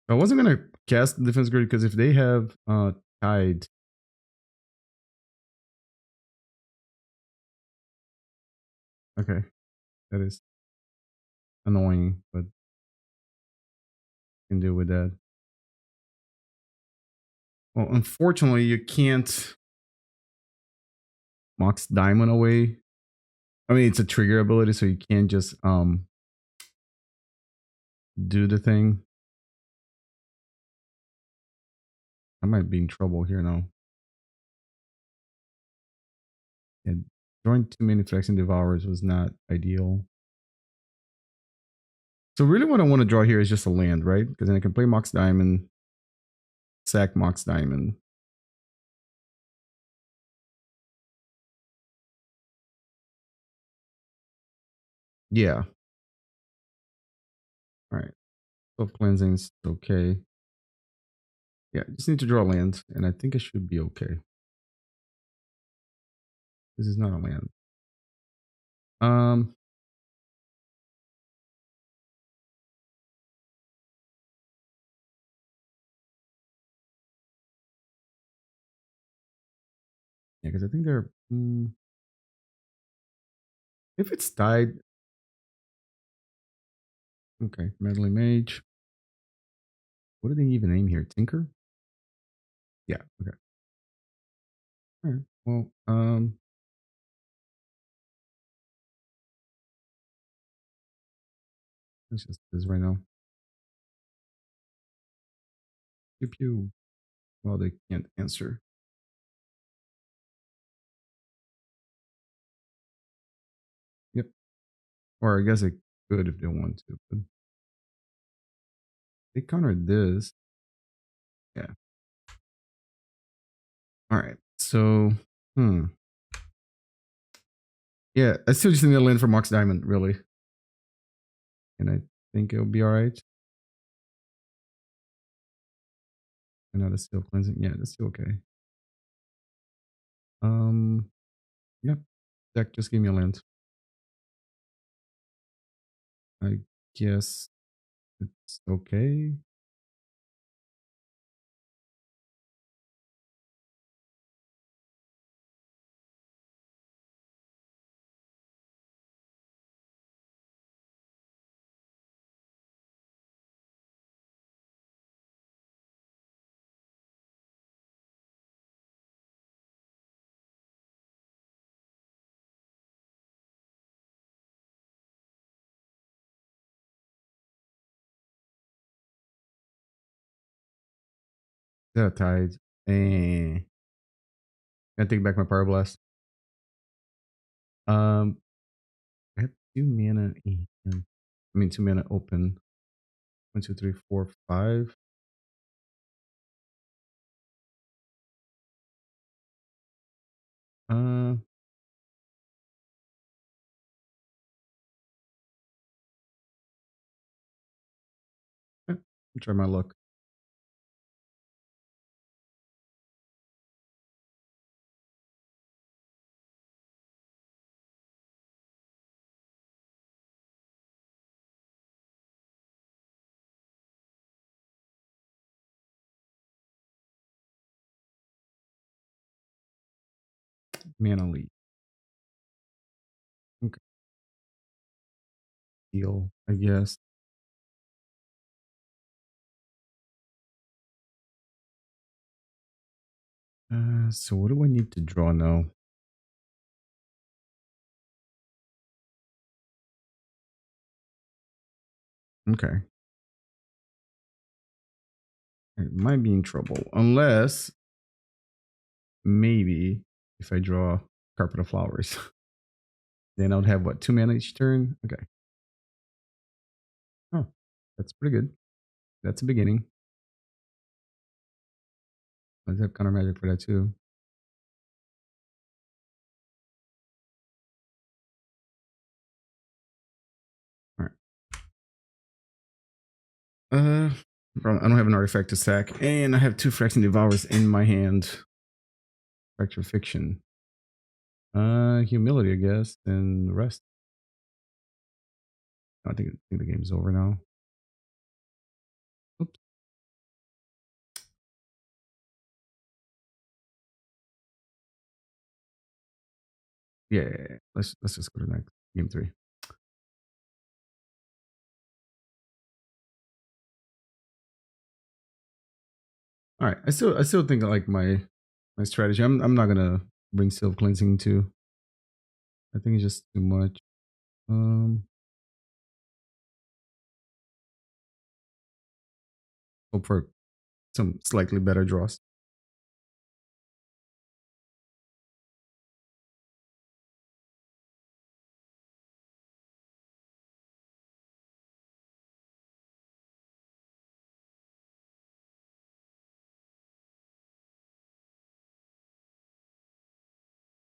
I wasn't gonna cast Defense Grid because if they have Tide, okay, that is annoying, but can deal with that. Well, unfortunately, you can't Mox Diamond away. I mean, it's a trigger ability, so you can't just do the thing. I might be in trouble here now. And drawing too many Phyrexian Devourers was not ideal. So really what I want to draw here is just a land, right? Because then I can play Mox Diamond, sack Mox Diamond. Yeah. All right. Self cleansing's okay. Yeah, just need to draw land, and I think it should be okay. This is not a land. Yeah, because I think they're if it's tied. Okay, Meddling Mage. What do they even name here? Tinker? Yeah, okay. All right. Well, let's just do this right now. Pew pew. Well, they can't answer. Yep. Or I guess it could if they want to, but they countered this. Yeah. All right. So, yeah, I still just need a land for Mox Diamond, really. And I think it'll be all right. Another still cleansing. Yeah, that's still okay. Yeah. Deck just gave me a land. I guess it's okay. They're tied. Eh. I take back my Pyroblast. I have 2 mana. I mean, 2 mana open. 1, 2, 3, 4, 5. Try my luck. Mana leak. Okay. Heal, I guess. So what do I need to draw now? Okay. I might be in trouble. Unless, maybe, if I draw Carpet of Flowers. Then I would have, what, 2 mana each turn? Okay. Oh, that's pretty good. That's a beginning. Let's have counter magic for that too. All right. I don't have an artifact to sack, and I have 2 Phyrexian Devourers in my hand. Fracture Fiction. Humility, I guess, and the rest. I think the game's over now. Oops. Yeah. Let's just go to next game 3. All right. I still think I like my strategy. I'm not gonna bring Sylph Cleansing too. I think it's just too much. Hope for some slightly better draws.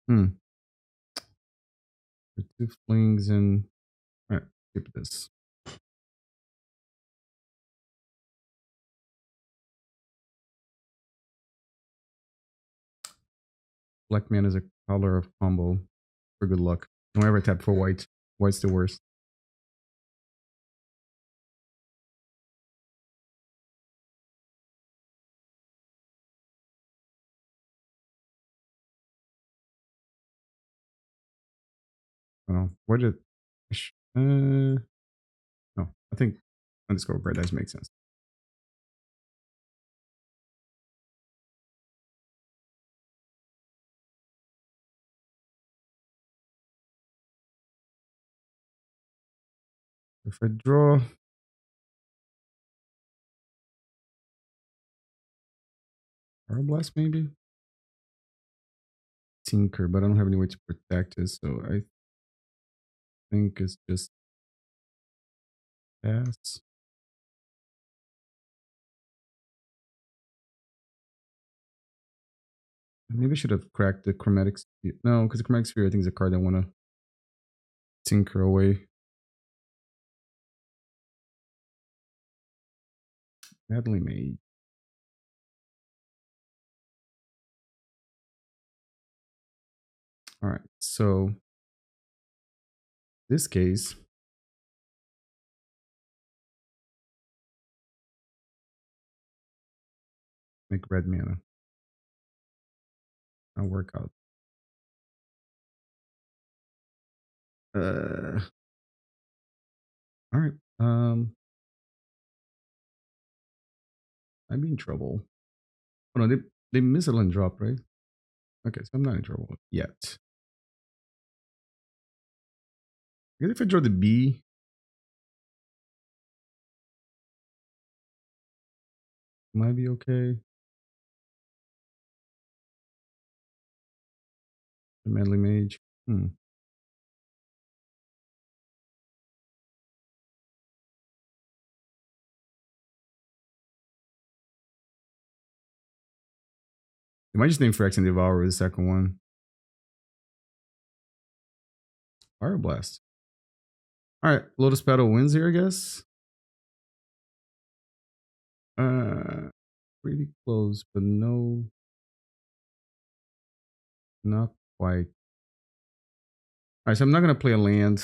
Hmm. 2 flings and all right, skip this. Black man is a color of combo for good luck. Don't ever tap for white. White's the worst. Oh, where did? No, I think Undiscovered Paradise makes sense. If I draw Pyroblast, maybe Tinker, but I don't have any way to protect it, so I think it's just pass. Maybe I should have cracked the Chromatic Sphere. No, because the Chromatic Sphere I think is a card I want to tinker away. Badly made. All right, so this case, make red mana. I'll work out. All right. I'd be in trouble. Oh no, they missile and drop, right? Okay, so I'm not in trouble yet. I guess if I draw the B, might be okay. The Manly Mage. They might just name Phyrexian Devourer the second one. Pyroblast. All right, Lotus Petal wins here, I guess. Pretty close, but no, not quite. All right, so I'm not gonna play a land.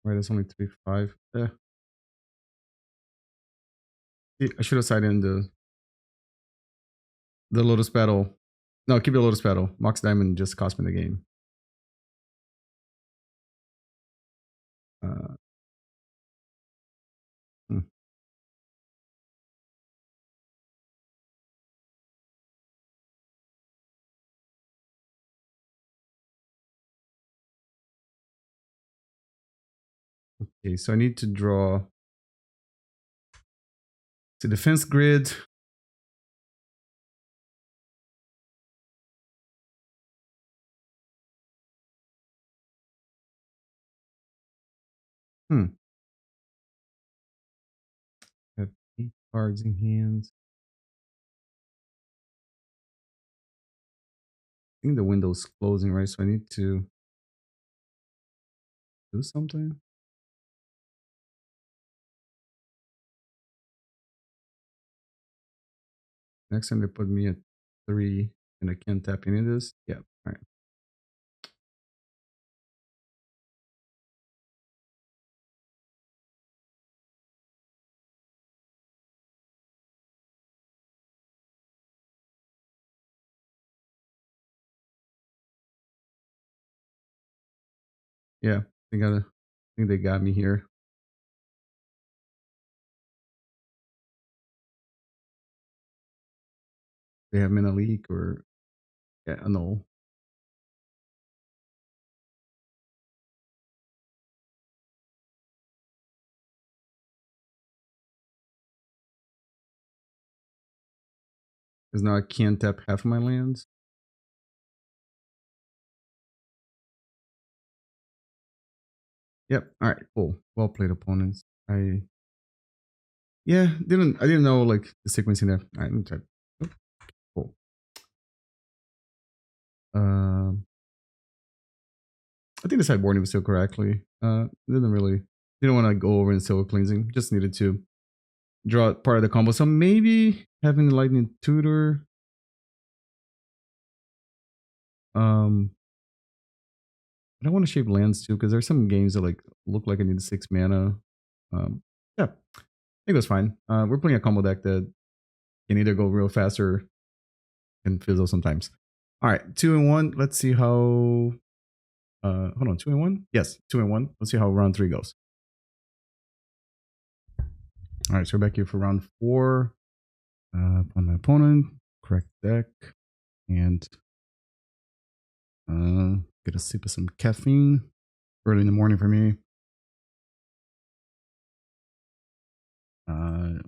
Right, that's only 3/5. I should have sided in the The Lotus Petal. No, keep the Lotus Petal. Mox Diamond just cost me the game. Uh, hmm. Okay, so I need to draw to defense grid. Have 8 cards in hand. I think the window's closing, right? So I need to do something. Next time they put me at 3 and I can't tap any of this. Yeah, all right. Yeah, I think they got me here. They have Mana Leak or yeah, no. Because now I can't tap half of my lands. Yep. All right. Cool. Well played, opponents. I didn't know like the sequencing there. All right. Let me try. Oh, cool. I think the sideboarding was still correctly. Didn't want to go over and silver cleansing. Just needed to draw part of the combo. So maybe having Enlightened Tutor. I don't want to shape lands too because there's some games that like look like I need 6 mana. Yeah, I think that's fine. We're playing a combo deck that can either go real fast or can fizzle sometimes. All right, 2-1. Let's see how. Hold on, 2-1. Yes, 2-1. Let's see how round 3 goes. All right, so we're back here for round 4. On my opponent, correct deck, and get a sip of some caffeine early in the morning for me.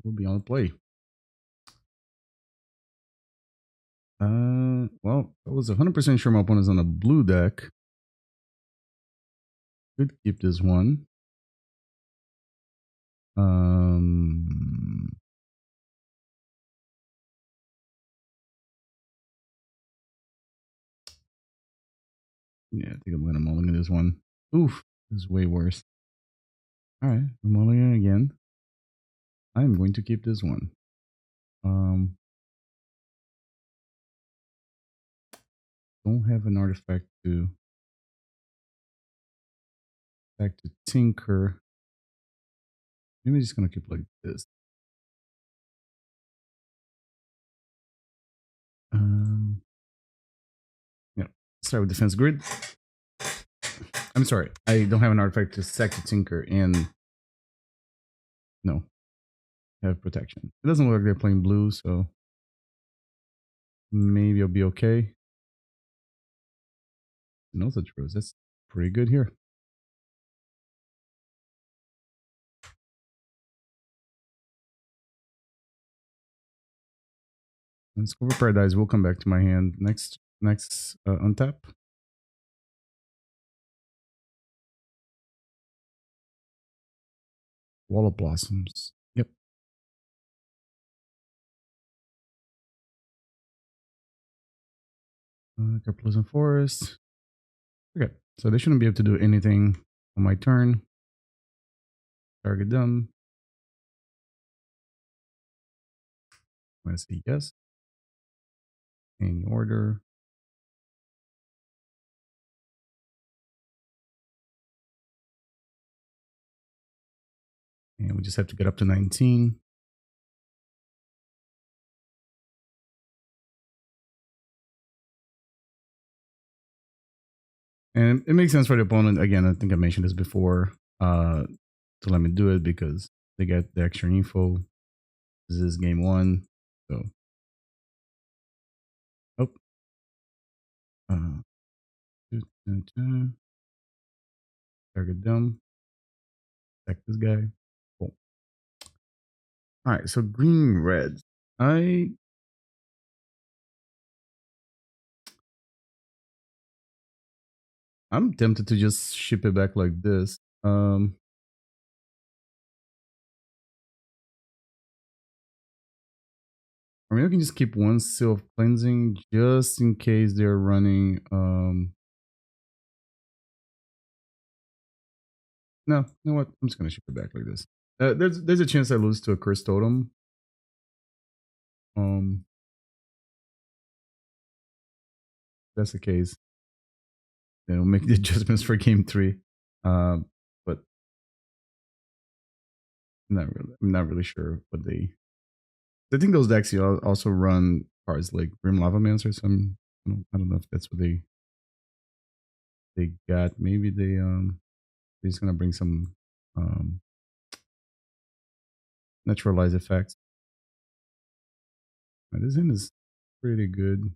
We'll be on the play. Well, I was 100% sure my opponent's on a blue deck. Could keep this one. Yeah, I think I'm gonna mulligan this one. Oof, this is way worse. All right, I'm mulligan again. I'm going to keep this one. Don't have an artifact to back to tinker. Maybe I'm just gonna keep like this. Yeah, start with defense grid. I'm sorry, I don't have an artifact to sack to tinker and no, have protection. It doesn't look like they're playing blue, so maybe I'll be okay. No such rose. That's pretty good here. Undiscovered Paradise will come back to my hand next untap. Wall of Blossoms. Yep. Pleasant Forest. Okay, so they shouldn't be able to do anything on my turn. Target them. I'm gonna say yes. Any order. And we just have to get up to 19. And it makes sense for the opponent. Again, I think I mentioned this before, to let me do it because they get the extra info. This is game one. So, oh, uh, target them. Attack this guy. Cool. All right, so green red. I'm tempted to just ship it back like this. I mean, I can just keep one seal of cleansing just in case they're running. No, you know what? I'm just gonna ship it back like this. There's a chance I lose to a cursed totem. That's the case. Then we'll make the adjustments for game three. But I'm not really sure what they. I think those decks also run cards like Grim Lava Mancer. Some I don't know if that's what they got. Maybe they're just gonna bring some naturalized effects. This hand is pretty good.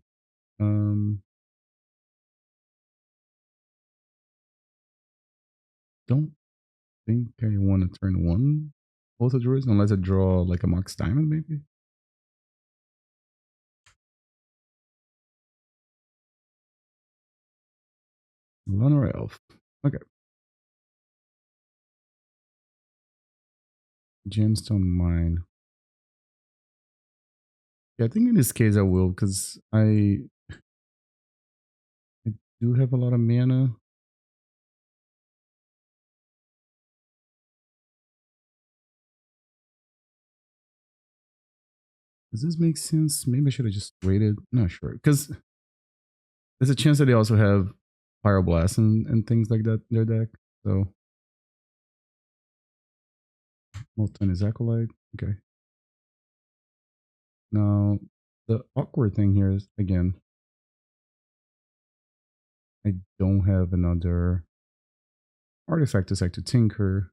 Don't think I want to turn one Oath of Druids unless I draw like a Mox Diamond, maybe. Lunar Elf. Okay. Gemstone Mine. Yeah, I think in this case I will because I do have a lot of mana. Does this make sense? Maybe I should have just waited. Not sure. Because there's a chance that they also have Pyroblast and things like that in their deck. So Molten is Acolyte. Okay. Now the awkward thing here is again, I don't have another artifact to to tinker.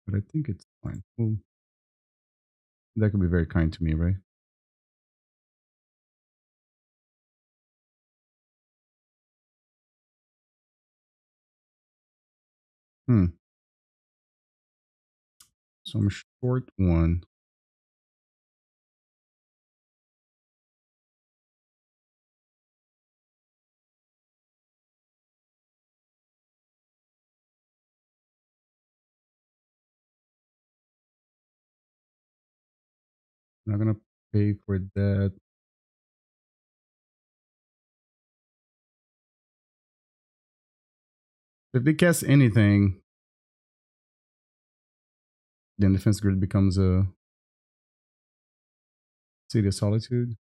But I think it's fine. Well, that could be very kind to me, right? So I'm short one. I'm not gonna pay for that. If they cast anything, then Defense Grid becomes a City of Solitude.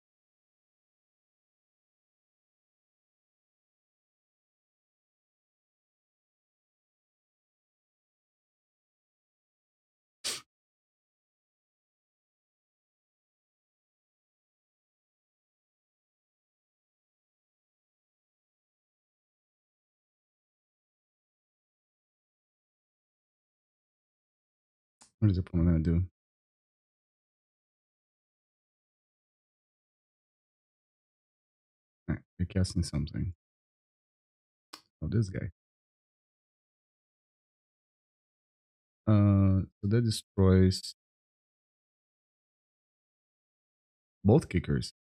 What is the opponent gonna do? All right, they're casting something. Oh, this guy. So that destroys both kickers.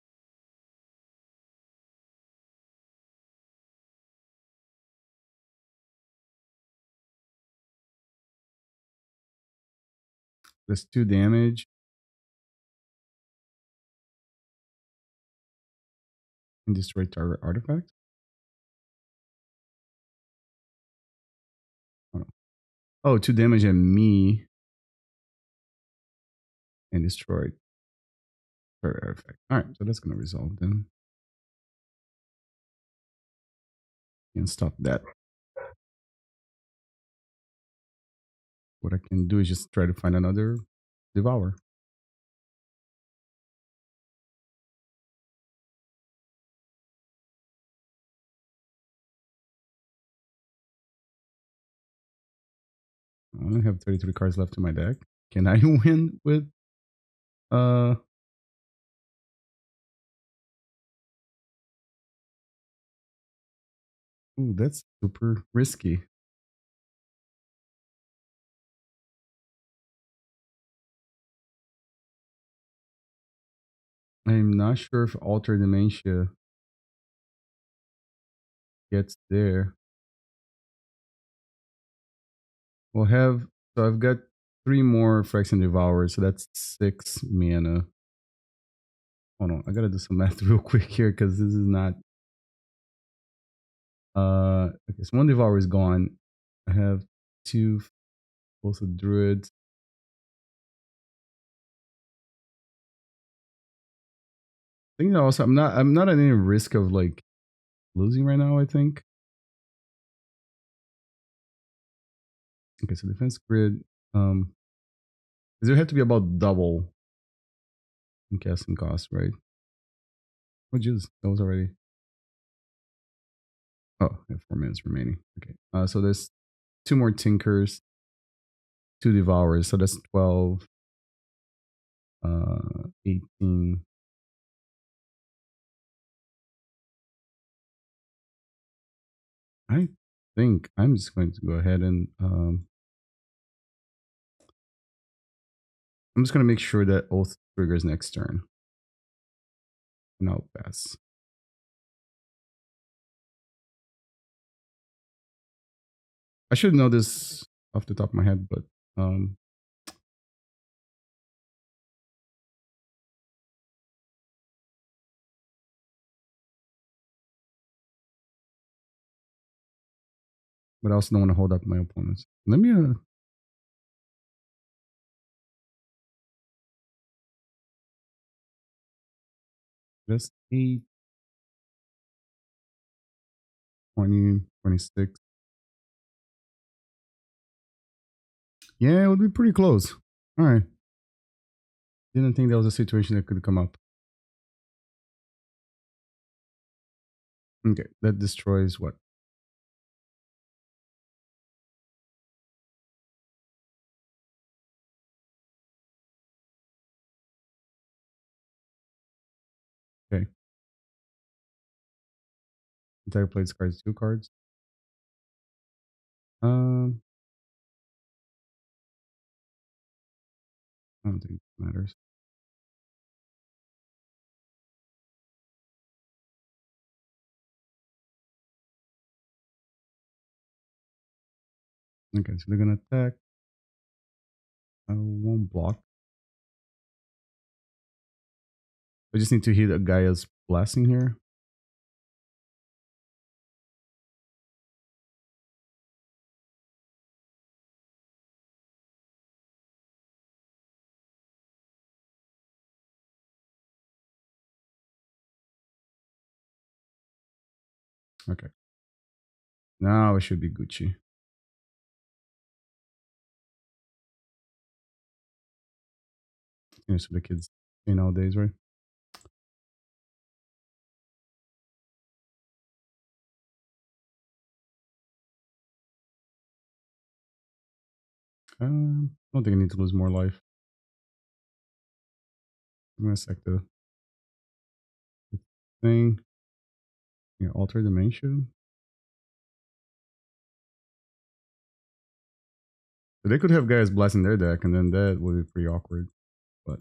That's 2 damage. And destroy target artifact. Oh, 2 damage at me. And destroy target artifact. Alright, so that's gonna resolve then. And stop that. What I can do is just try to find another Devour. I only have 33 cards left in my deck. Can I win with ooh, that's super risky. I'm not sure if Altar of Dementia gets there. We'll have, so I've got 3 more Phyrexian Devourer, so that's 6 mana. Hold on, I gotta do some math real quick here because this is not. Okay, so 1 Devourer is gone. I have 2 Oath of Druids. I think also I'm not at any risk of like losing right now, I think. Okay, so defense grid. Does it have to be about double in casting cost, right? Oh, jeez, that was already. Oh, I have 4 minutes remaining. Okay, so there's 2 more Tinkers, 2 Devourers, so that's 12, 18. I think I'm just going to go ahead and I'm just going to make sure that Oath triggers next turn, and I'll pass. I should know this off the top of my head, but I also don't want to hold up my opponents. Let me that's 8, 20, 26. Yeah, it would be pretty close. All right. Didn't think that was a situation that could come up. Okay, that destroys what? Okay. Entire play discards 2 cards. I don't think it matters. Okay, so they're gonna attack. I won't block. I just need to hit a Gaia's Blasting here. Okay. Now it should be Gucci. Yeah, so the kids say nowadays, right? I don't think I need to lose more life. I'm gonna sack the thing. Yeah, Alter Dementia. So they could have guys blasting their deck, and then that would be pretty awkward. But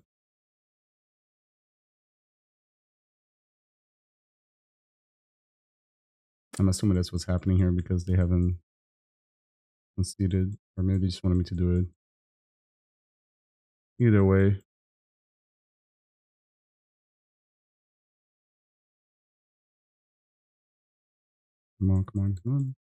I'm assuming that's what's happening here because they haven't conceded, or maybe they just wanted me to do it. Either way. Come on, come on, come on.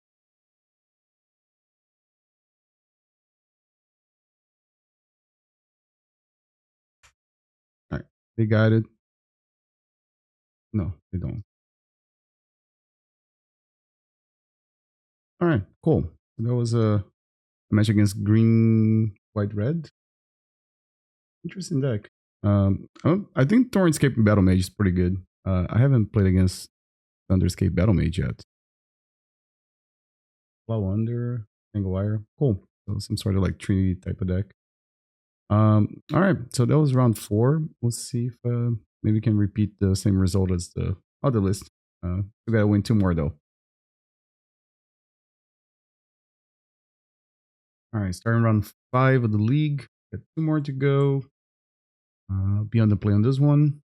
All right. They guided. No, they don't. All right, cool. That was a match against green, white, red. Interesting deck. I think Thornscape Battle Mage is pretty good. I haven't played against Thunderscape Battle Mage yet. Flow under, single wire. Cool. So some sort of like tree type of deck. All right, so that was round 4. We'll see if maybe we can repeat the same result as the other list. We gotta win 2 more though. All right, starting round 5 of the league. Got 2 more to go. Be on the play on this one.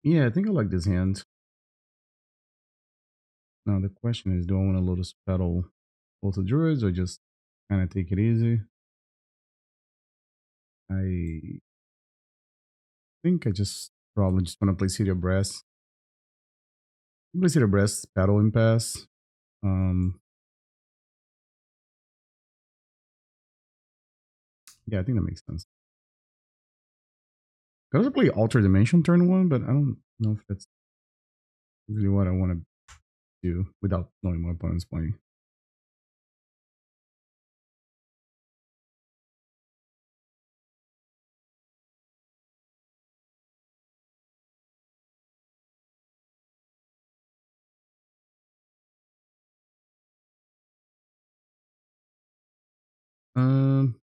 Yeah, I think I like this hand. Now the question is, do I want to Lotus Petal Oath of Druids or just kind of take it easy? I think I just probably just want to play City of Brass. Play City of Brass, Paddle and Pass. Yeah, I think that makes sense. I also play Alter Dimension turn 1, but I don't know if that's really what I want to do without knowing my opponent's playing. I'm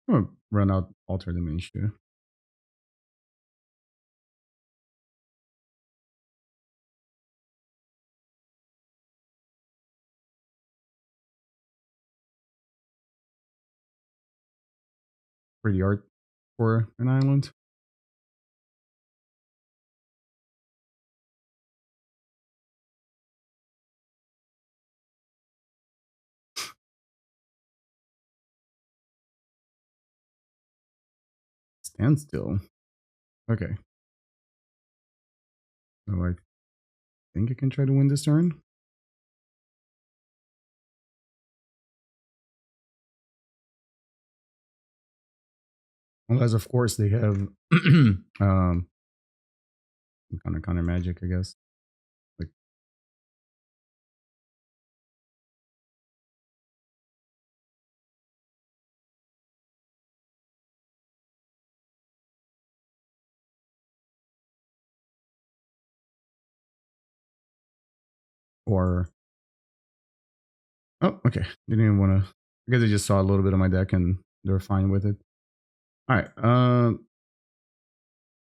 gonna run out Alter Dimension. Pretty art for an island. Standstill. Okay. So I think I can try to win this turn. Unless, of course, they have kind of counter magic, I guess. Like, or oh, okay. They didn't even want to. I guess they just saw a little bit of my deck and they're fine with it. All right.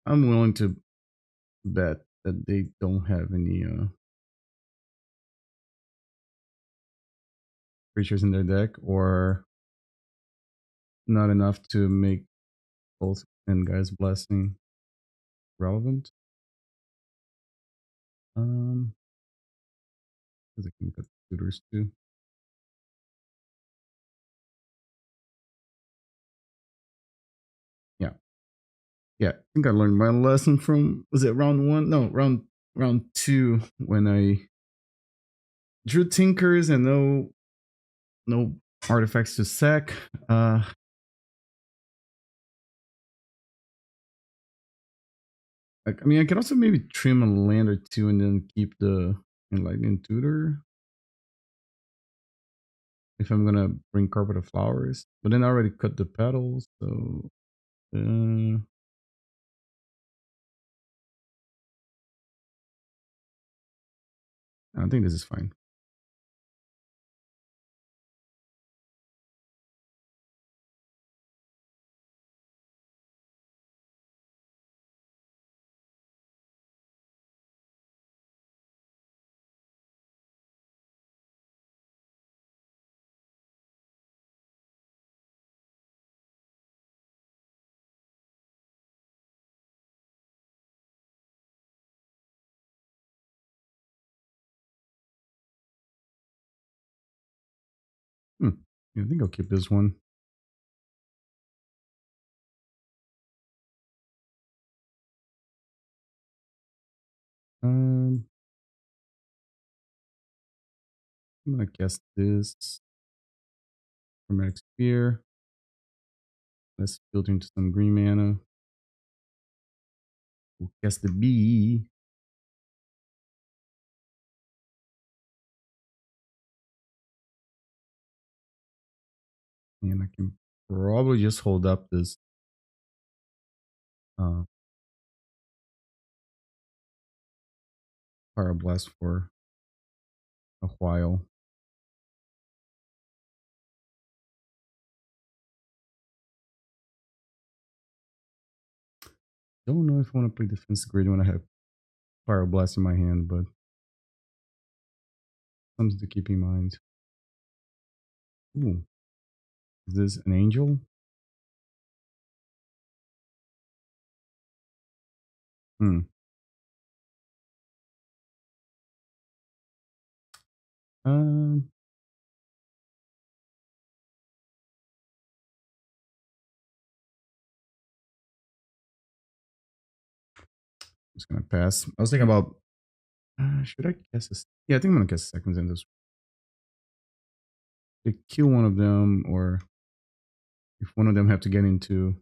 I'm willing to bet that they don't have any creatures in their deck, or not enough to make both and Guy's Blessing relevant. Because I can cut tutors too. Yeah. Yeah. I think I learned my lesson from, was it round 1? No, round 2, when I drew Tinkers and no artifacts to sack. I mean, I could also maybe trim a land or 2 and then keep the Enlightened Tutor if I'm gonna bring Carpet of Flowers. But then I already cut the petals, so I think this is fine. Yeah, I think I'll keep this one. I'm gonna guess this Chromatic Sphere. Let's filter into some green mana. We'll guess the B. And I can probably just hold up this Pyroblast for a while. Don't know if I want to play Defense Grid when I have Pyroblast in my hand, but something to keep in mind. Ooh, is this an angel? Hmm. Um, just gonna pass. I was thinking about should I cast this? Yeah, I think I'm gonna cast seconds in this. They kill one of them, or if one of them have to get into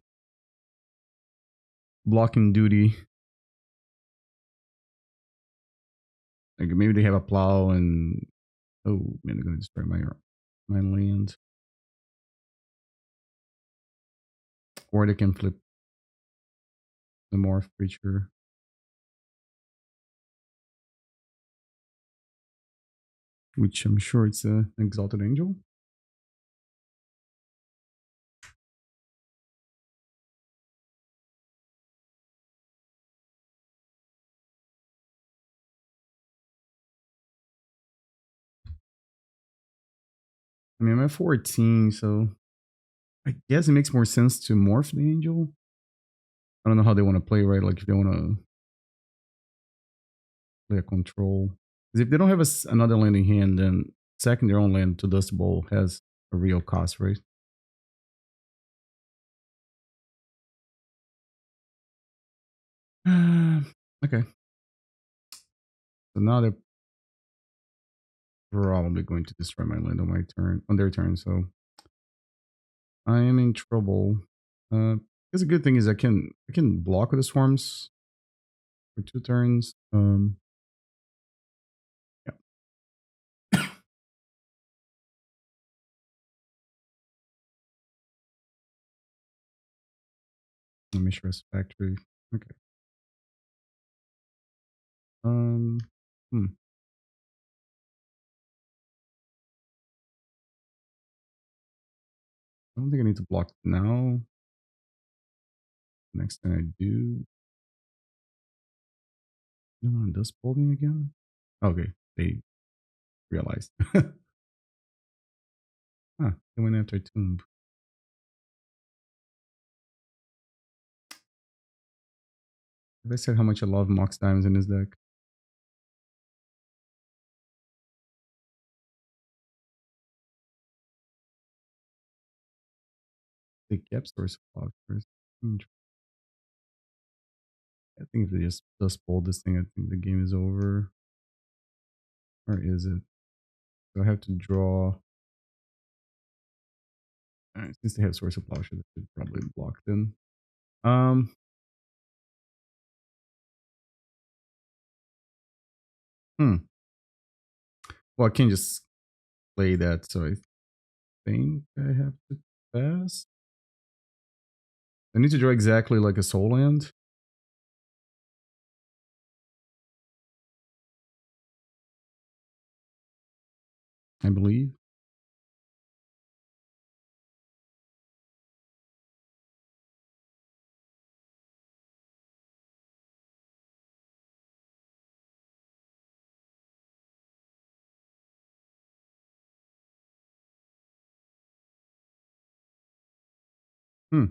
blocking duty, like maybe they have a plow and oh man, they're gonna destroy my land, or they can flip the morph creature. Which I'm sure it's an Exalted Angel. I mean, I'm at 14, so I guess it makes more sense to morph the angel. I don't know how they want to play, right? Like if they want to play a control. Because if they don't have another land in hand, then sacking their own land to Dust Bowl has a real cost, right? Okay. So now they're probably going to destroy my land on my turn, on their turn. So I am in trouble. Because the good thing is I can block with the swarms for 2 turns. Yeah. Let me stress factory. Okay. Um. Hmm. I don't think I need to block now. Next thing I do, no one does pull me again. Okay, they realized. Huh, they went after Tomb. Have I said how much I love Mox Diamonds in this deck? They kept source of first. I think if they just pull this thing, I think the game is over. Or is it? So I have to draw. Since they have source of power, should probably block them. Um. Hmm. Well, I can just play that. So I think I have to pass. I need to draw exactly like a soul land. I believe. Hmm.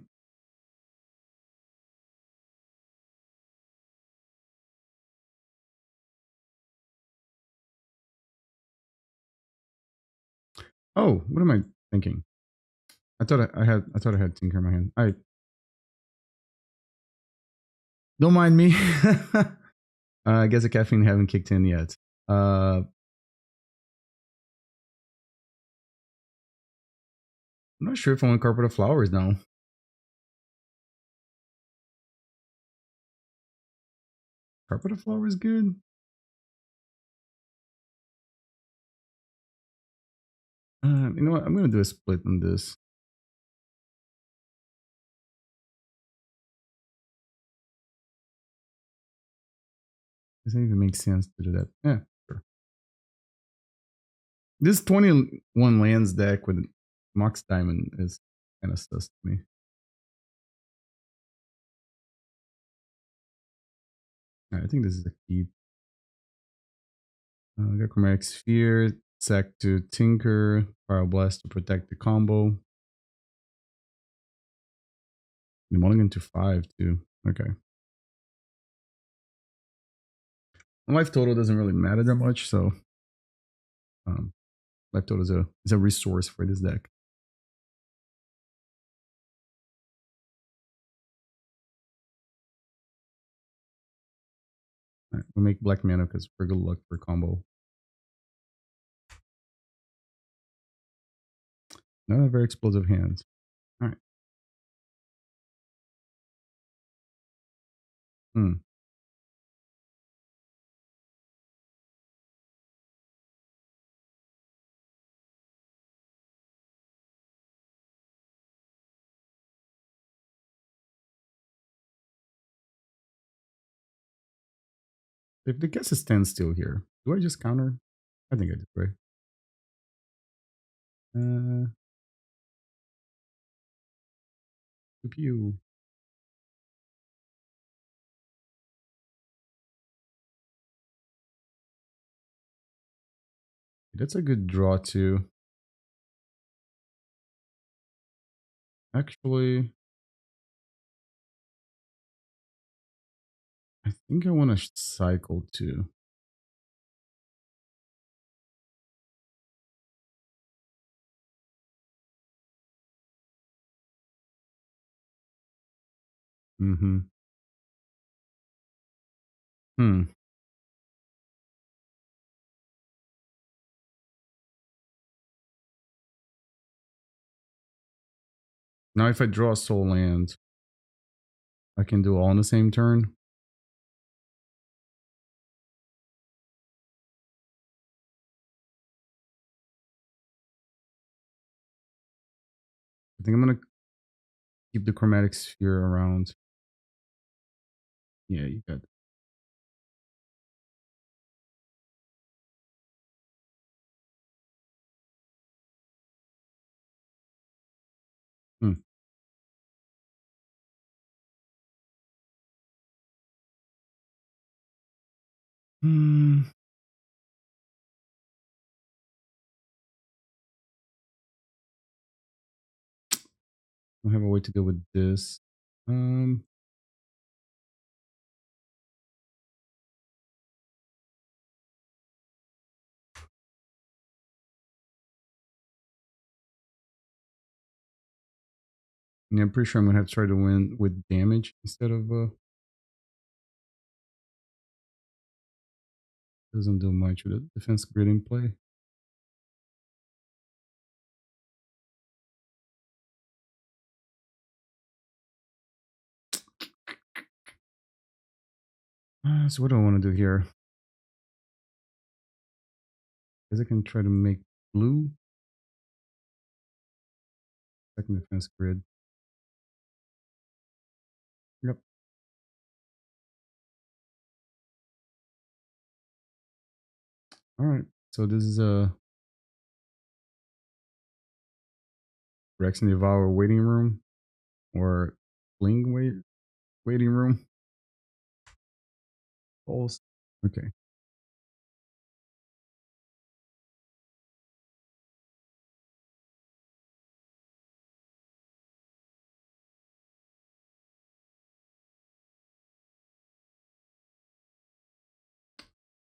Oh, what am I thinking? I thought I had Tinker in my hand. I don't mind me. I guess the caffeine haven't kicked in yet. I'm not sure if I want Carpet of Flowers now. Carpet of Flowers good. You know what? I'm gonna do a split on this. Does that even make sense to do that? Yeah, sure. This 21 lands deck with Mox Diamond is kind of sus to me. I think this is a keep. I got Chromatic Sphere, sack to Tinker, Pyroblast to protect the combo. The mulligan to 5 too. Okay. Life total doesn't really matter that much, so life total is a resource for this deck. All right, we'll make black mana because we're good luck for combo. Not a very explosive hands. All right. If the guess is standstill here, do I just counter? I think I did, right? Pew. That's a good draw too. Actually, I think I want to cycle too. Mm-hmm. Hmm. Now if I draw a soul land, I can do all in the same turn. I think I'm gonna keep the Chromatic Sphere around. Yeah, you got it. Hmm. Hmm. I don't have a way to deal with this. Yeah, I'm pretty sure I'm gonna have to try to win with damage instead of doesn't do much with a defense grid in play. So what do I want to do here? I guess I can try to make blue. Second defense grid. Yep. All right. So this is a Phyrexian Devourer waiting room or Fling waiting room. False. Okay.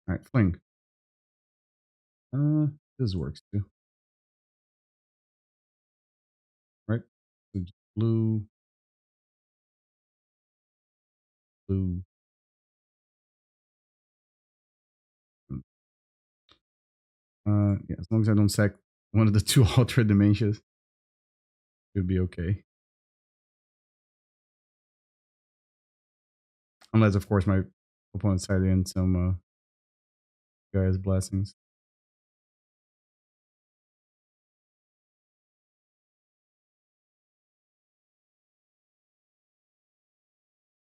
All right, Fling. This works too. Right? So blue, blue. Yeah, as long as I don't sack one of the two Altar of Dementias, it'll be okay. Unless, of course, my opponent sided in some Gaea's blessings.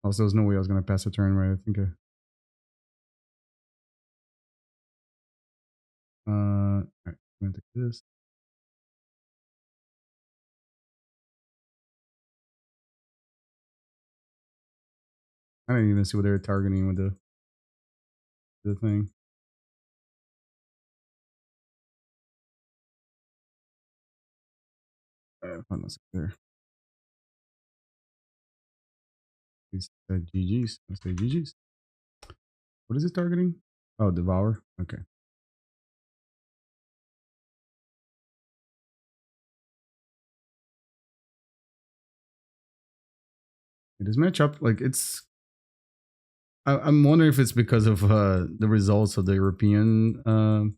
Also, there's no way I was going to pass a turn, right? I think all right. I'm gonna take this. I didn't even see what they were targeting with the thing. Hold on a second there. He said GG's. I say GG's. What is it targeting? Oh, Devour. Okay. It is matchup. Like it's. I'm wondering if it's because of the results of the European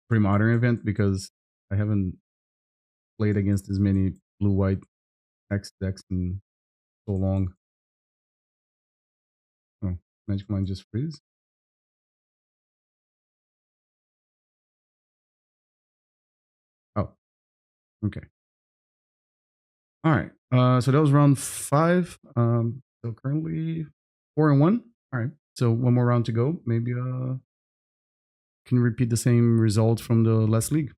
pre-modern event, because I haven't played against as many blue-white X decks in so long. Oh, Magic Mind just freeze. Oh, okay. All right. So that was round 5. So currently 4-1. All right. So one more round to go. Maybe can repeat the same result from the last league.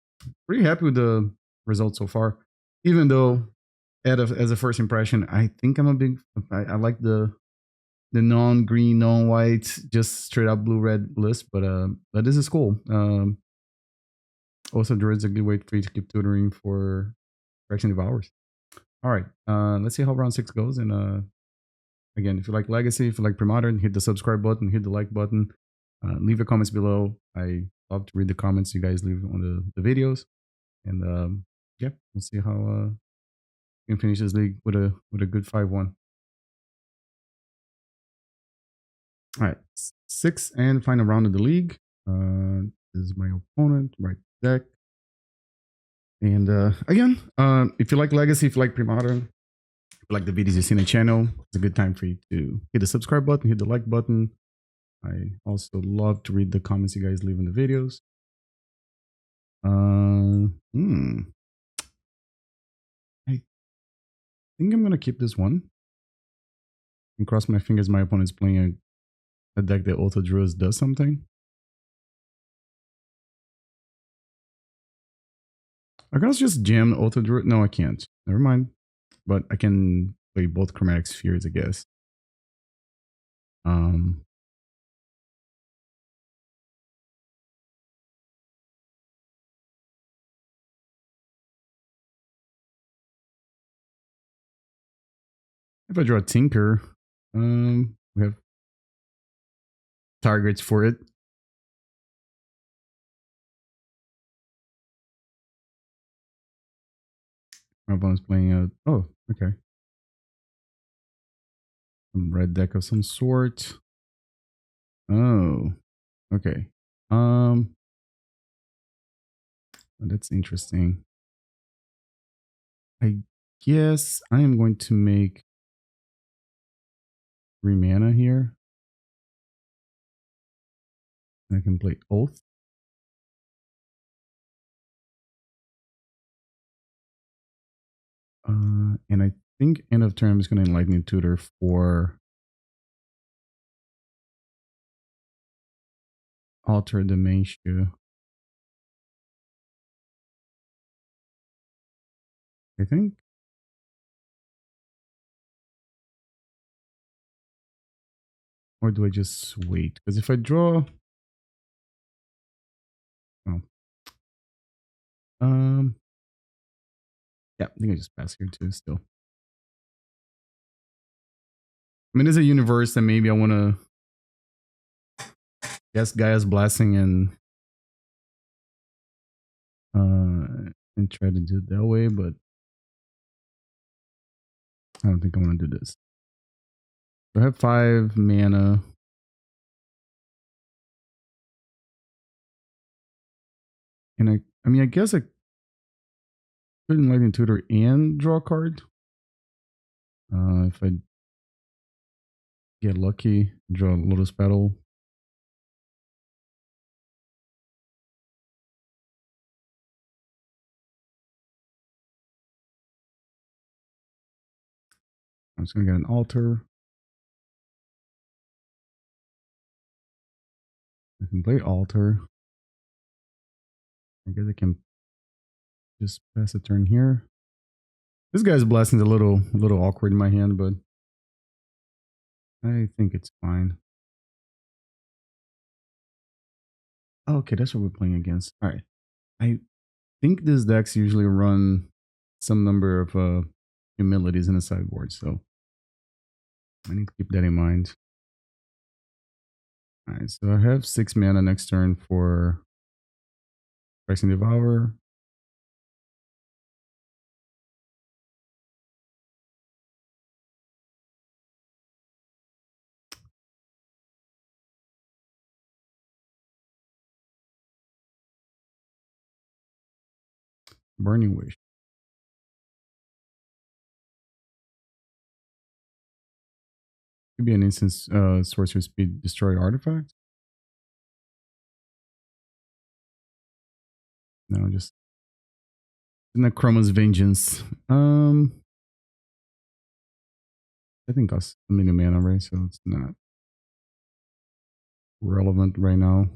Pretty happy with the results so far. Even though, as a first impression, I think I'm a big. I like the non-green, non-white, just straight up blue-red list. But this is cool. Also, Druids a good way for you to keep tutoring for Phyrexian Devourers. All right, let's see how round 6 goes. And again, if you like Legacy, if you like Premodern, hit the subscribe button, hit the like button, leave your comments below. I love to read the comments you guys leave on the videos. And yeah, we'll see how we can finish this league with a good 5-1. All right, 6th and final round of the league. This is my opponent, right deck. And again, if you like Legacy, if you like Premodern, if you like the videos you see on the channel, it's a good time for you to hit the subscribe button, hit the like button. I also love to read the comments you guys leave in the videos. I think I'm gonna keep this one and cross my fingers my opponent's playing a deck that Oath of Druids does something. I can also just jam Oath of Druids. No, I can't. Never mind. But I can play both Chromatic Spheres, I guess. If I draw a Tinker, we have targets for it. My opponent's playing a... Oh, okay. Some red deck of some sort. Oh, okay. That's interesting. I guess I am going to make 3 mana here. I can play Oath. And I think end of turn I'm just going to Enlightened Tutor for Altar of Dementia. I think. Or do I just wait? Because if I draw... Oh. Yeah, I think I just pass here too still. I mean, there's a universe that maybe I want to guess Gaia's Blessing and try to do it that way, but I don't think I want to do this. So I have 5 mana. And I mean, I guess I could Enlightened Tutor and draw a card. If I get lucky, draw Lotus Petal. I'm just going to get an Altar. I can play Altar. I guess I can just pass a turn here. This guy's blessing's a little awkward in my hand, but I think it's fine. Oh, okay, that's what we're playing against. All right. I think this decks usually run some number of humilities in the sideboard, so I need to keep that in mind. All right, so I have 6 mana next turn for Phyrexian Devourer. Burning Wish. Could be an instance sorcery speed destroy artifact. No, just Necroma's Vengeance. I think costs a million mana, right? So it's not relevant right now.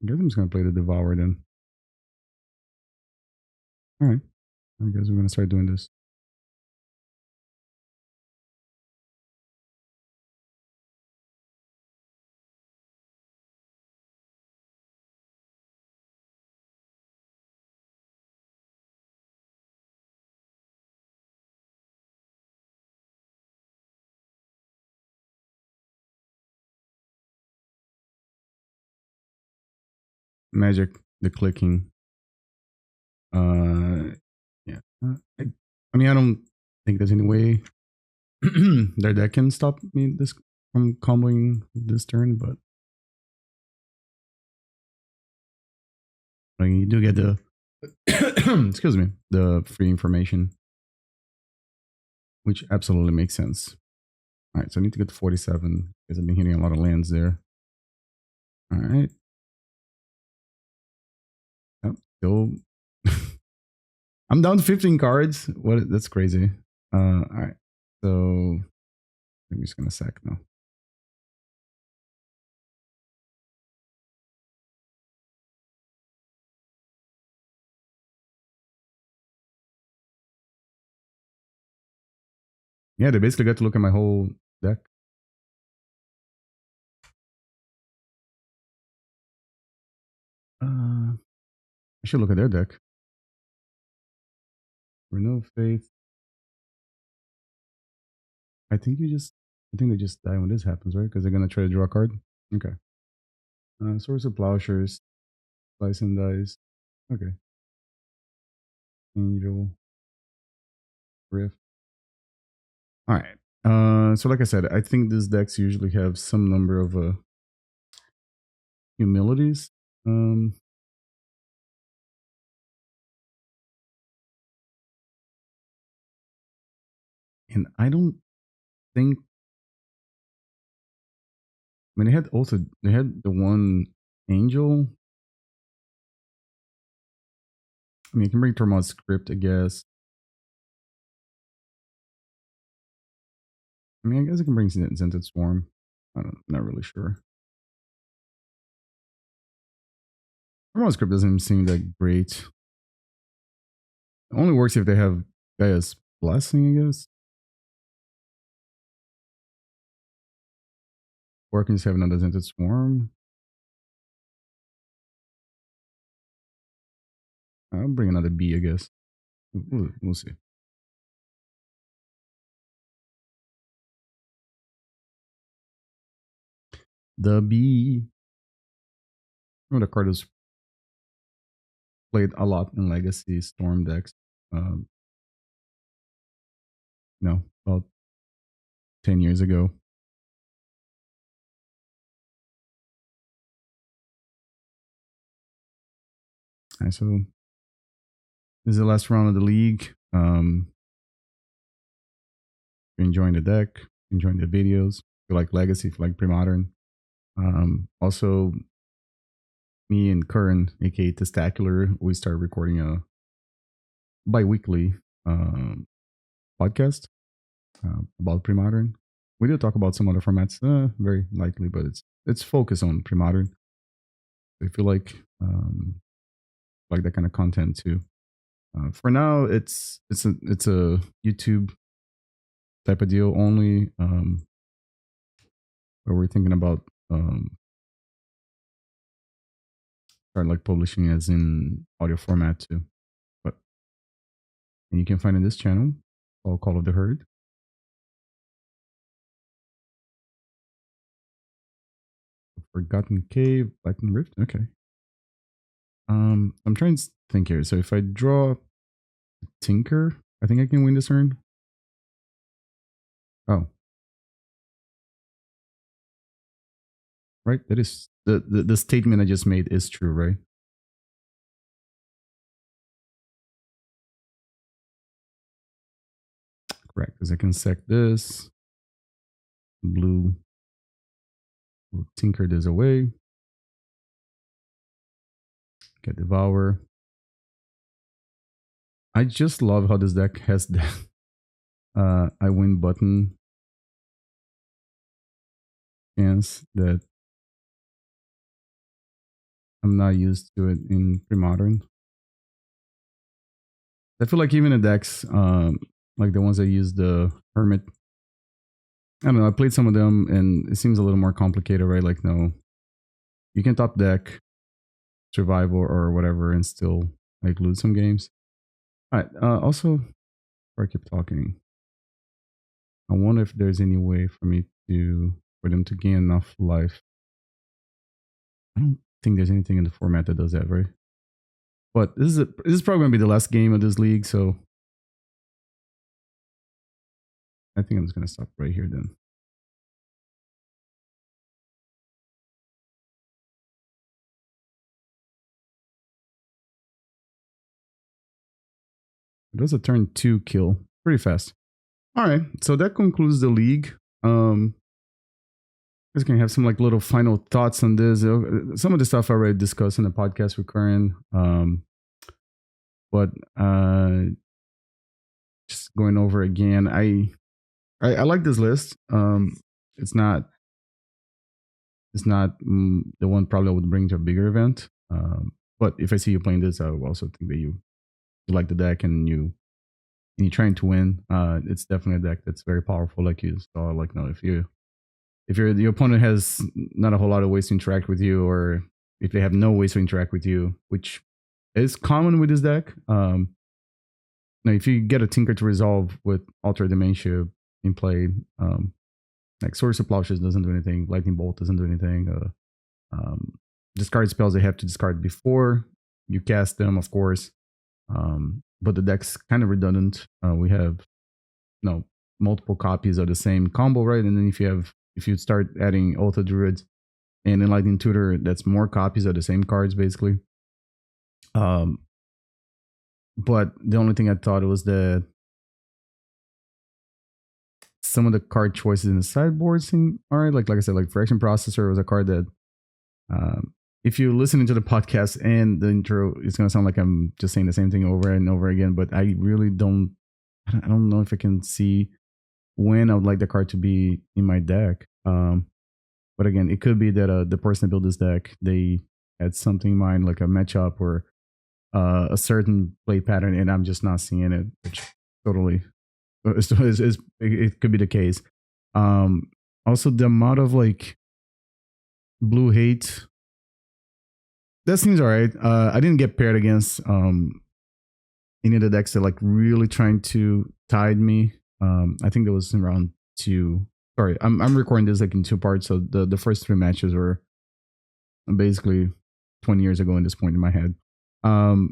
I guess I'm just gonna play the Devourer then. All right, I guess we're gonna start doing this. Magic, the clicking. Yeah. I mean, I don't think there's any way their deck can stop me this from comboing this turn, but I mean, you do get the excuse me, the free information, which absolutely makes sense. All right, so I need to get to 47 because I've been hitting a lot of lands there. All right. Oh, still, I'm down to 15 cards. What? That's crazy. All right. So I'm just gonna sack now. Yeah, they basically got to look at my whole deck. I should look at their deck. Renew Faith. I think they just die when this happens, right? Because they're gonna try to draw a card. Okay. Source of Plowshares, Slice and Dice. Okay. Angel, Rift. All right. So like I said, I think these decks usually have some number of humilities. And I don't think. I mean, they had the one Angel. I mean, you can bring Tormod's Crypt, I guess. I mean, I guess I can bring Xantid Swarm. Not really sure. Tormod's Crypt doesn't seem that great. It only works if they have Gaea's Blessing, I guess. Or I can just have another Xantid Swarm. I'll bring another B, I guess. We'll see. The B. Oh, the card is played a lot in Legacy Storm decks. No, about 10 years ago. All right, so this is the last round of the league. If you're enjoying the deck, enjoying the videos, if you like Legacy, if you like Premodern. Also, me and Curran, aka Testacular, we started recording a bi-weekly podcast about Premodern. We did talk about some other formats, very lightly, but it's focused on Premodern. If you like that kind of content too. For now, it's a YouTube type of deal only, where we're thinking about start like publishing as in audio format too. But and you can find in this channel called Call of the Herd. Forgotten Cave, Blackened Rift. Okay. I'm trying to think here. So if I draw Tinker, I think I can win this turn. Oh. Right? That is the statement I just made is true, right? Correct. Because I can sack this. Blue will tinker this away. Get Devour. I just love how this deck has that I win button chance that I'm not used to it in Premodern. I feel like even the decks, like the ones that use the Hermit, I don't know, I played some of them and it seems a little more complicated, right? Like, no, you can top deck survival or whatever and still like lose some games. All right. Also, before I keep talking, I wonder if there's any way for them to gain enough life. I don't think there's anything in the format that does that, right? But this is probably gonna be the last game of this league, so I think I'm just gonna stop right here then. It was a turn 2 kill. Pretty fast. Alright, so that concludes the league. I'm just gonna have some like little final thoughts on this. Some of the stuff I already discussed in the podcast with Curran. But just going over again, I like this list. It's not the one probably I would bring to a bigger event. But if I see you playing this, I will also think that you like the deck and you're trying to win. It's definitely a deck that's very powerful, like you saw. Like, no, if your opponent has not a whole lot of ways to interact with you, or if they have no ways to interact with you, which is common with this deck. Now, if you get a Tinker to resolve with Altar of Dementia in play, like Source of Plowshares doesn't do anything, Lightning Bolt doesn't do anything. Discard spells they have to discard before you cast them, of course. But the deck's kind of redundant. We have multiple copies of the same combo, right? And then if you start adding Oath of Druids and Enlightened Tutor, that's more copies of the same cards, basically. But the only thing I thought was that some of the card choices in the sideboard seem alright. Like I said, like Phyrexian Processor was a card that, if you're listening to the podcast and the intro, it's gonna sound like I'm just saying the same thing over and over again. But I really don't. I don't know if I can see when I would like the card to be in my deck. But again, it could be that the person that built this deck, they had something in mind, like a matchup or a certain play pattern, and I'm just not seeing it, which totally it could be the case. Also, the amount of like blue hate, that seems alright. I didn't get paired against any of the decks that like really trying to tide me. I think that was in round 2. Sorry, I'm recording this like in 2 parts. So the first 3 matches were basically 20 years ago in this point in my head. I'll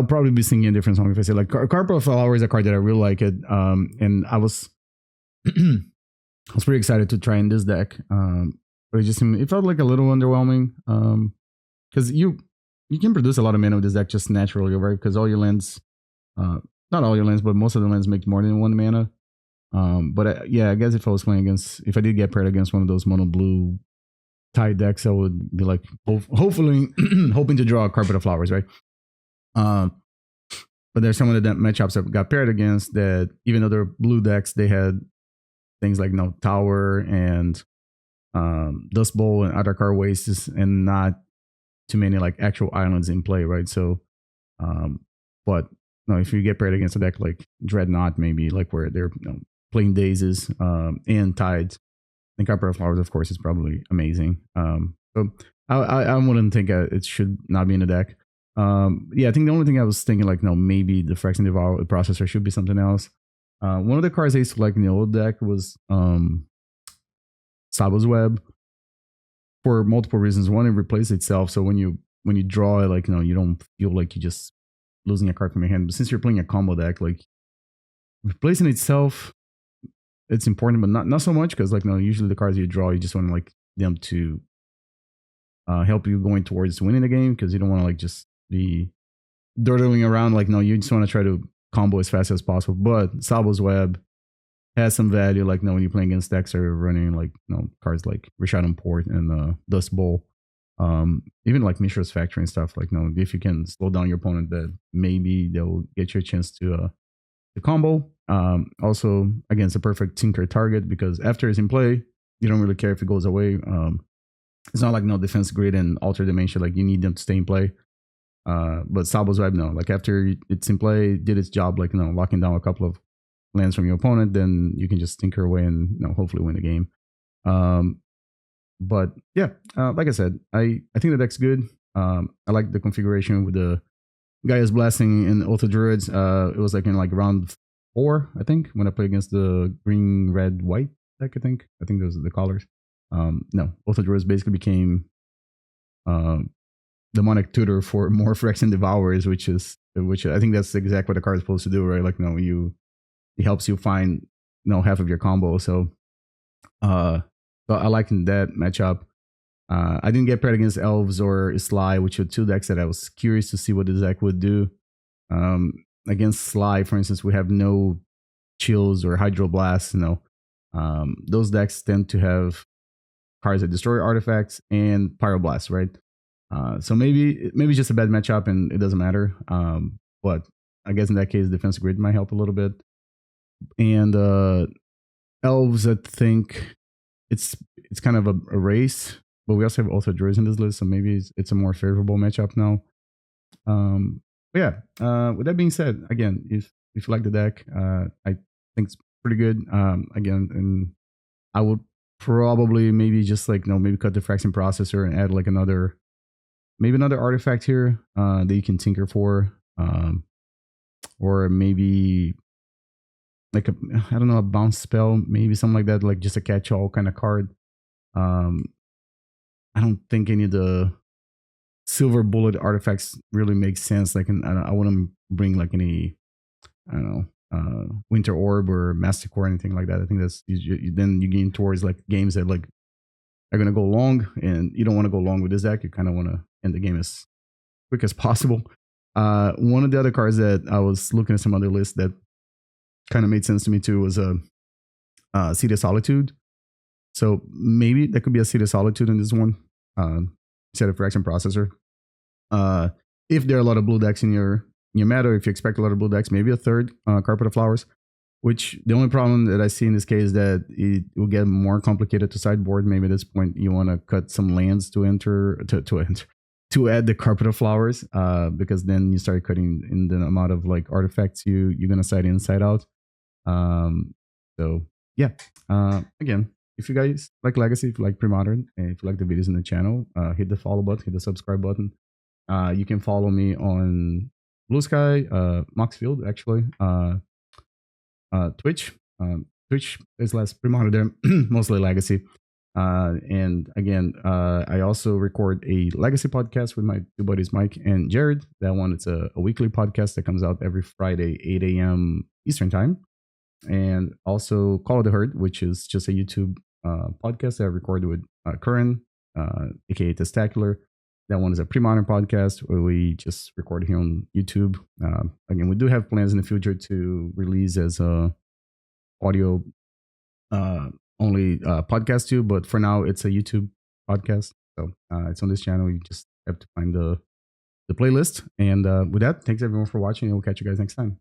probably be singing a different song if I say like Carpet of Flower is a card that I really like it. And I was I was pretty excited to try in this deck. But it felt like a little underwhelming. Because you can produce a lot of mana with this deck just naturally, right? Because all your lands, not all your lands, but most of the lands make more than 1 mana. But yeah, I guess if I did get paired against one of those mono blue tide decks, I would be like hopefully hoping to draw a Carpet of Flowers, right? But but there's some of the matchups that got paired against that, even though they're blue decks, they had things like Tower and Dust Bowl and other card wastes, and not too many like actual islands in play, right? So, but if you get paired against a deck like Dreadnought, maybe like where they're playing Daisies and Tides, and Copper of Flowers, of course, is probably amazing. So I wouldn't think it should not be in the deck. I think the only thing I was thinking like maybe the Phyrexian Devourer processor should be something else. One of the cards I used to like in the old deck was Sabo's Web, for multiple reasons. One, it replaces itself, so when you draw it, like you don't feel like you're just losing a card from your hand. But since you're playing a combo deck, like replacing itself, it's important, but not so much, because usually the cards you draw, you just want like them to help you going towards winning the game, because you don't want to like just be durdling around. You just want to try to combo as fast as possible. But Sabo's Web has some value, when you're playing against decks or running cards like Rishadon Port and Dust Bowl, even like Mishra's Factory and stuff. If you can slow down your opponent, that maybe they'll get you a chance to combo. Also, again, it's a perfect tinker target, because after it's in play, you don't really care if it goes away. It's not like defense grid and Altar of Dementia, you need them to stay in play. But Sabo's Web, after it's in play, did its job, locking down a couple of lands from your opponent, then you can just tinker away and hopefully win the game. But yeah, like I said, I think the deck's good. I like the configuration with the Gaea's Blasting and Oath of Druids. It was in round 4, I think, when I played against the green, red, white deck. I think those are the colors. No, Oath of Druids basically became demonic tutor for more Phyrexian Devourers, which I think that's exactly what the card is supposed to do, right? It helps you find half of your combo. So I like that matchup. I didn't get paired against Elves or Sly, which are two decks that I was curious to see what this deck would do. Against Sly, for instance, we have no Chills or Hydroblast. Those decks tend to have cards that destroy artifacts and Pyroblast, right? So maybe it's just a bad matchup and it doesn't matter. But I guess in that case, defensive grid might help a little bit. And Elves, I think it's kind of a race, but we also have Oath of Druids in this list, so maybe it's a more favorable matchup now. But yeah, with that being said, again, if you like the deck, I think it's pretty good. Again, and I would probably maybe just maybe cut the Phyrexian Processor and add another artifact here that you can tinker for, or maybe a bounce spell, maybe something like that, just a catch-all kind of card. I don't think any of the silver bullet artifacts really make sense. I wouldn't bring any, Winter Orb or Master Core or anything like that. I think that's then you gain towards games that are gonna go long, and you don't want to go long with this deck. You kind of want to end the game as quick as possible. One of the other cards that I was looking at some other lists that kind of made sense to me too was City of Solitude. So maybe there could be a City of Solitude in this one instead of Phyrexian Processor. If there are a lot of blue decks in your meta, if you expect a lot of blue decks, maybe a third Carpet of Flowers. Which the only problem that I see in this case is that it will get more complicated to sideboard. Maybe at this point you want to cut some lands to add the Carpet of Flowers, because then you start cutting in the amount of artifacts you're gonna side in, side out. So yeah, again, if you guys like Legacy, if you like Premodern, and if you like the videos in the channel, hit the follow button, hit the subscribe button. You can follow me on Blue Sky, Moxfield actually, Twitch. Twitch is less Premodern there, mostly Legacy. And again, I also record a Legacy podcast with my two buddies, Mike and Jared. That one, it's a weekly podcast that comes out every Friday, 8 a.m. Eastern time. And also Call of the Herd, which is just a YouTube podcast that I recorded with Curran, aka Testacular. That one is a Premodern podcast where we just record here on YouTube. Again, we do have plans in the future to release as a audio only podcast too, but for now it's a YouTube podcast. So it's on this channel. You just have to find the the playlist. And with that, thanks everyone for watching, and we'll catch you guys next time.